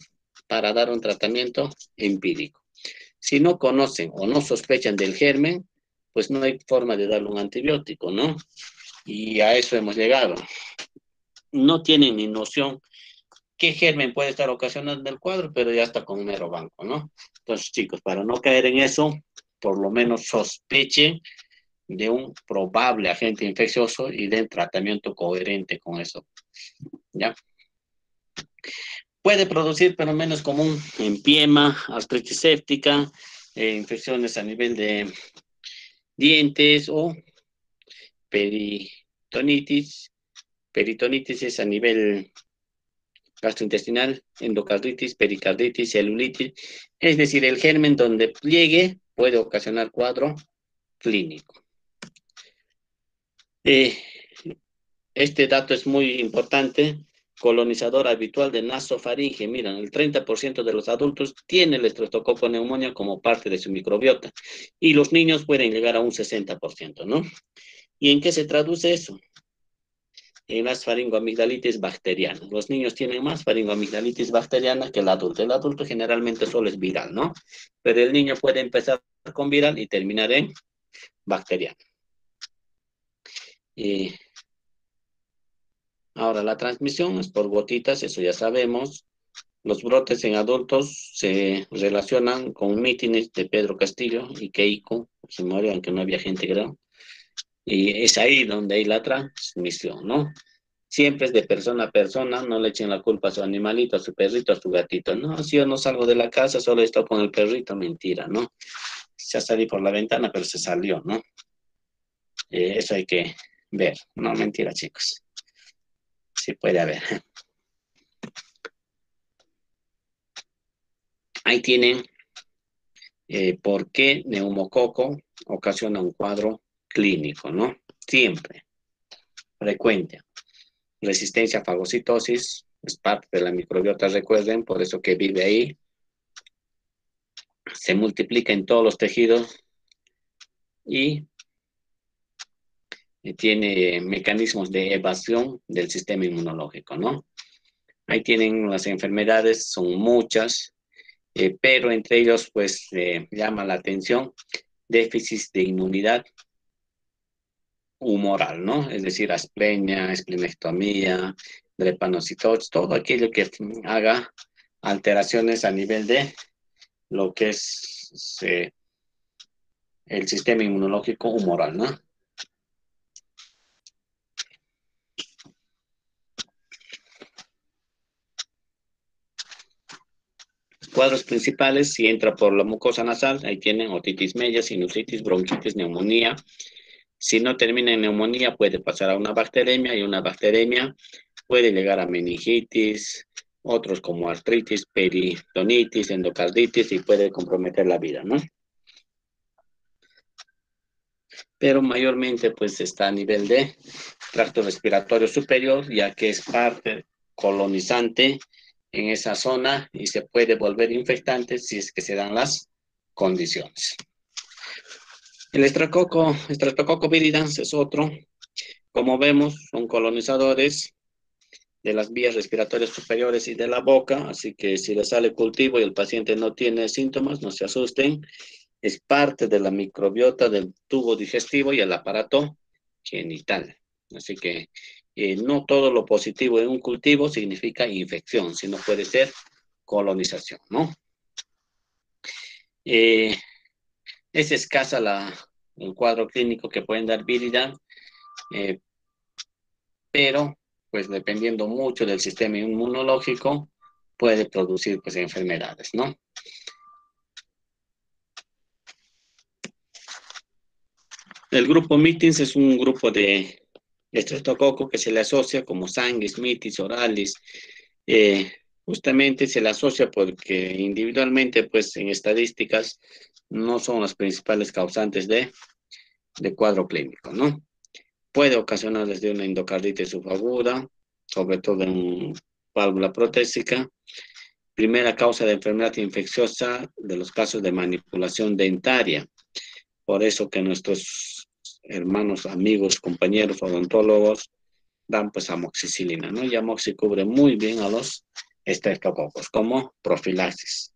Para dar un tratamiento empírico. Si no conocen o no sospechan del germen, pues no hay forma de darle un antibiótico, ¿no? Y a eso hemos llegado. No tienen ni noción qué germen puede estar ocasionando el cuadro, pero ya está con un mero banco, ¿no? Entonces, chicos, para no caer en eso, por lo menos sospechen de un probable agente infeccioso y den tratamiento coherente con eso, ¿ya? Puede producir fenómenos como un empiema, artritis séptica, infecciones a nivel de dientes o peritonitis. Peritonitis es a nivel gastrointestinal, endocarditis, pericarditis, celulitis, es decir, el germen donde llegue puede ocasionar cuadro clínico. Este dato es muy importante. Colonizador habitual de nasofaringe. Miren, el 30% de los adultos tiene el estreptococo neumonía como parte de su microbiota y los niños pueden llegar a un 60%, ¿no? ¿Y en qué se traduce eso? En las faringoamigdalitis bacterianas. Los niños tienen más faringoamigdalitis bacteriana que el adulto. El adulto generalmente solo es viral, ¿no? Pero el niño puede empezar con viral y terminar en bacteriano. Ahora, la transmisión es por gotitas, eso ya sabemos. Los brotes en adultos se relacionan con mítines de Pedro Castillo y Keiko Fujimori, aunque no había gente, creo. Y es ahí donde hay la transmisión, ¿no? Siempre es de persona a persona, no le echen la culpa a su animalito, a su perrito, a su gatito. No, si yo no salgo de la casa, solo estoy con el perrito, mentira, ¿no? Se salí por la ventana, pero se salió, ¿no? Eso hay que ver, no, mentira, chicos. Sí puede haber. Ahí tienen por qué neumococo ocasiona un cuadro clínico, ¿no? Siempre, frecuente. Resistencia a fagocitosis, es parte de la microbiota, recuerden, por eso que vive ahí. Se multiplica en todos los tejidos y tiene mecanismos de evasión del sistema inmunológico, ¿no? Ahí tienen las enfermedades, son muchas, pero entre ellos, pues, llama la atención déficit de inmunidad humoral, ¿no? Es decir, asplenia, esplenectomía, drepanocitosis, todo aquello que haga alteraciones a nivel de lo que es el sistema inmunológico humoral, ¿no? Cuadros principales, si entra por la mucosa nasal, ahí tienen otitis media, sinusitis, bronquitis, neumonía. Si no termina en neumonía, puede pasar a una bacteremia, y una bacteremia puede llegar a meningitis, otros como artritis, peritonitis, endocarditis, y puede comprometer la vida, ¿no? Pero mayormente pues está a nivel de tracto respiratorio superior, ya que es parte colonizante en esa zona y se puede volver infectante si es que se dan las condiciones. El Streptococcus viridans es otro. Como vemos, son colonizadores de las vías respiratorias superiores y de la boca, así que si le sale cultivo y el paciente no tiene síntomas, no se asusten. Es parte de la microbiota del tubo digestivo y el aparato genital. Así que no todo lo positivo en un cultivo significa infección, sino puede ser colonización, ¿no? Es escasa el cuadro clínico que pueden dar Viridan, pero pues dependiendo mucho del sistema inmunológico, puede producir pues enfermedades, ¿no? El grupo Mitins es un grupo de estreptococo que se le asocia como sanguis, mitis, oralis. Justamente se le asocia porque individualmente, pues en estadísticas, no son las principales causantes de cuadro clínico, ¿no? Puede ocasionar desde una endocarditis subaguda, sobre todo en válvula protésica. Primera causa de enfermedad infecciosa de los casos de manipulación dentaria. Por eso que nuestros hermanos, amigos, compañeros odontólogos dan pues amoxicilina, ¿no? Y amoxi cubre muy bien a los estreptococos como profilaxis,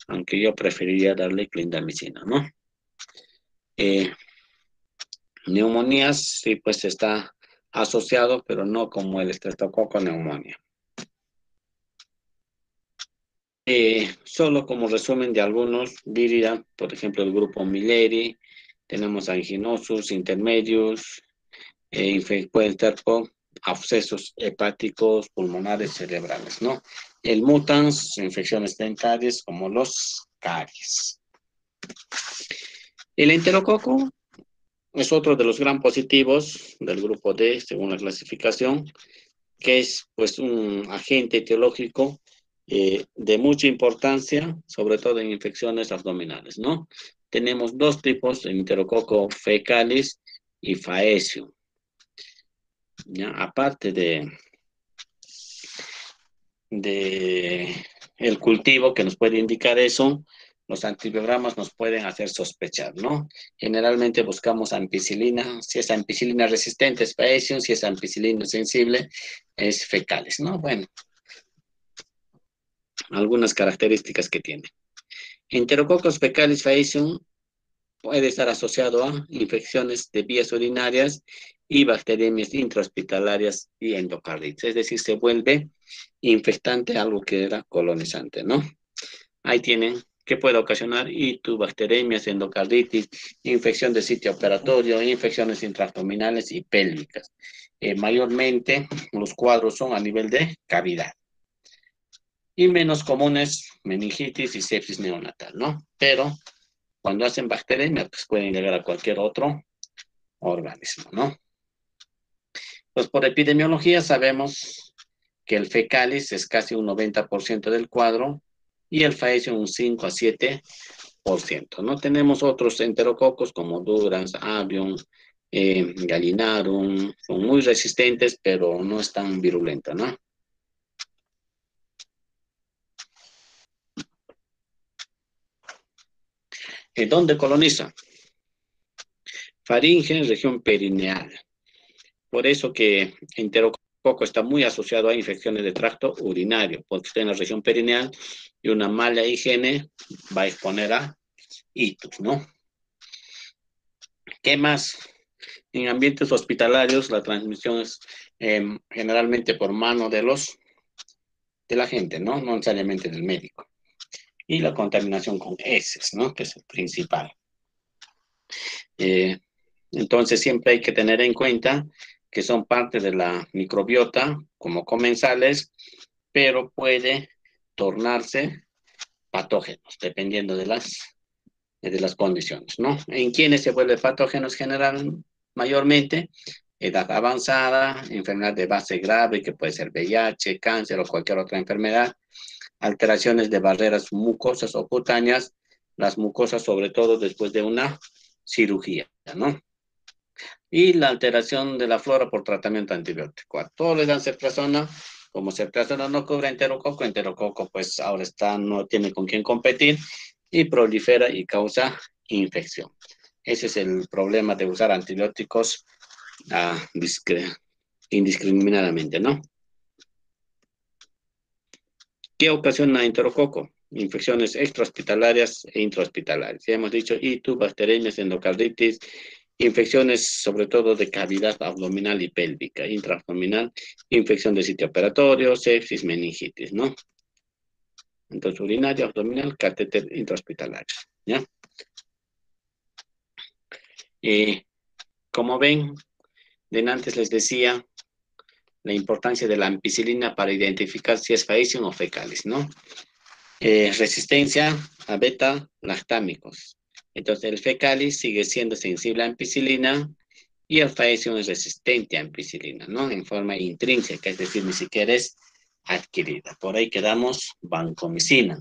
aunque yo preferiría darle clindamicina, ¿no? Neumonías, sí, pues está asociado, pero no como el estreptococo neumonía. Solo como resumen de algunos, Viridan, por ejemplo, el grupo Milleri, tenemos anginosus intermedios, pueden estar con abscesos hepáticos, pulmonares, cerebrales, ¿no? El mutans, infecciones dentarias como los caries. El enterococo es otro de los gran positivos del grupo D, según la clasificación, que es pues un agente etiológico de mucha importancia, sobre todo en infecciones abdominales, ¿no? Tenemos dos tipos, el enterococo fecalis y faecio. ¿Ya? Aparte de el cultivo que nos puede indicar eso, los antibiogramas nos pueden hacer sospechar, ¿no? Generalmente buscamos ampicilina, si es ampicilina resistente es faecio, si es ampicilina sensible es fecales, ¿no? Bueno, algunas características que tiene. Enterococcus fecalis faecium puede estar asociado a infecciones de vías urinarias y bacteriemias intrahospitalarias y endocarditis, es decir, se vuelve infectante algo que era colonizante, ¿no? Ahí tienen que puede ocasionar bacteremias, endocarditis, infección de sitio operatorio, infecciones intraabdominales y pélvicas. Mayormente los cuadros son a nivel de cavidad. Y menos comunes, meningitis y sepsis neonatal, ¿no? Pero cuando hacen bacteremia, pues pueden llegar a cualquier otro organismo, ¿no? Pues por epidemiología sabemos que el fecalis es casi un 90% del cuadro y el faecio un 5 a 7%, ¿no? Tenemos otros enterococos como Durans, Avium, Gallinarum, son muy resistentes, pero no es tan virulento, ¿no? ¿Dónde coloniza? Faringe, región perineal. Por eso que enterococo está muy asociado a infecciones de tracto urinario, porque está en la región perineal y una mala higiene va a exponer a ictus, ¿no? ¿Qué más? En ambientes hospitalarios la transmisión es generalmente por mano de los de la gente, ¿no? No necesariamente del médico. Y la contaminación con heces, ¿no? Que es el principal. Eh, entonces siempre hay que tener en cuenta que son parte de la microbiota como comensales, pero puede tornarse patógenos dependiendo de las condiciones, ¿no? ¿En quiénes se vuelve patógenos general mayormente? Edad avanzada, enfermedad de base grave, que puede ser VIH, cáncer o cualquier otra enfermedad, alteraciones de barreras mucosas o cutáneas, las mucosas sobre todo después de una cirugía, ¿no? Y la alteración de la flora por tratamiento antibiótico. A todos les dan ceftriaxona, como ceftriaxona no cubre enterococo pues ahora está, no tiene con quién competir y prolifera y causa infección. Ese es el problema de usar antibióticos indiscriminadamente, ¿no? ¿Qué ocasiona enterococo? Infecciones extrahospitalarias e intrahospitalarias. Ya hemos dicho, bacterias, endocarditis, infecciones sobre todo de cavidad abdominal y pélvica, intraabdominal, infección de sitio operatorio, sepsis, meningitis, ¿no? Entonces, urinario, abdominal, catéter intrahospitalario, ¿ya? Como ven, de antes les decía la importancia de la ampicilina para identificar si es faecium o fecalis, ¿no? Resistencia a beta-lactámicos. Entonces, el fecalis sigue siendo sensible a ampicilina y el faecium es resistente a ampicilina, ¿no? En forma intrínseca, es decir, ni siquiera es adquirida. Por ahí quedamos vancomicina.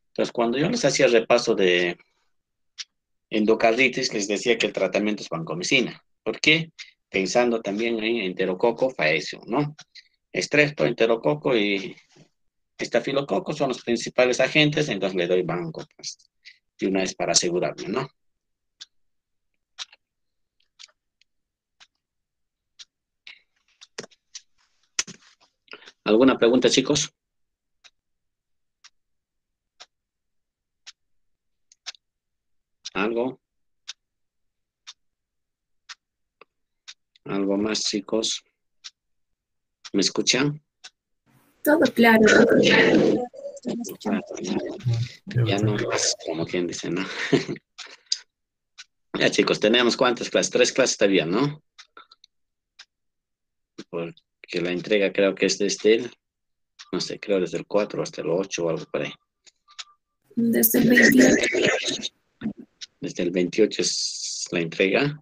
Entonces, cuando yo les hacía repaso de endocarditis, les decía que el tratamiento es vancomicina. ¿Por qué? Pensando también en enterococo faecium, ¿no? Estrepto, enterococo y estafilococo son los principales agentes, entonces le doy banco, pues, de una vez para asegurarme, ¿no? ¿Alguna pregunta, chicos? ¿Algo? ¿Algo más, chicos? ¿Me escuchan? Todo claro, doctor. Ya no más, como quien dice, ¿no? Ya, chicos, tenemos ¿cuántas clases? 3 clases está bien, ¿no? Porque la entrega creo que es desde el, no sé, creo desde el 4 hasta el 8 o algo por ahí. Desde el 28. Desde el 28 es la entrega.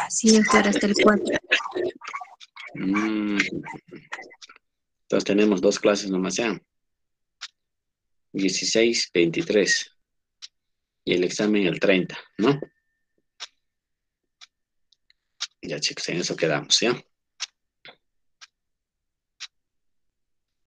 Sí, doctor, hasta el 4. Entonces tenemos 2 clases nomás ya. 16, 23. Y el examen el 30, ¿no? Ya, chicos, en eso quedamos, ¿ya?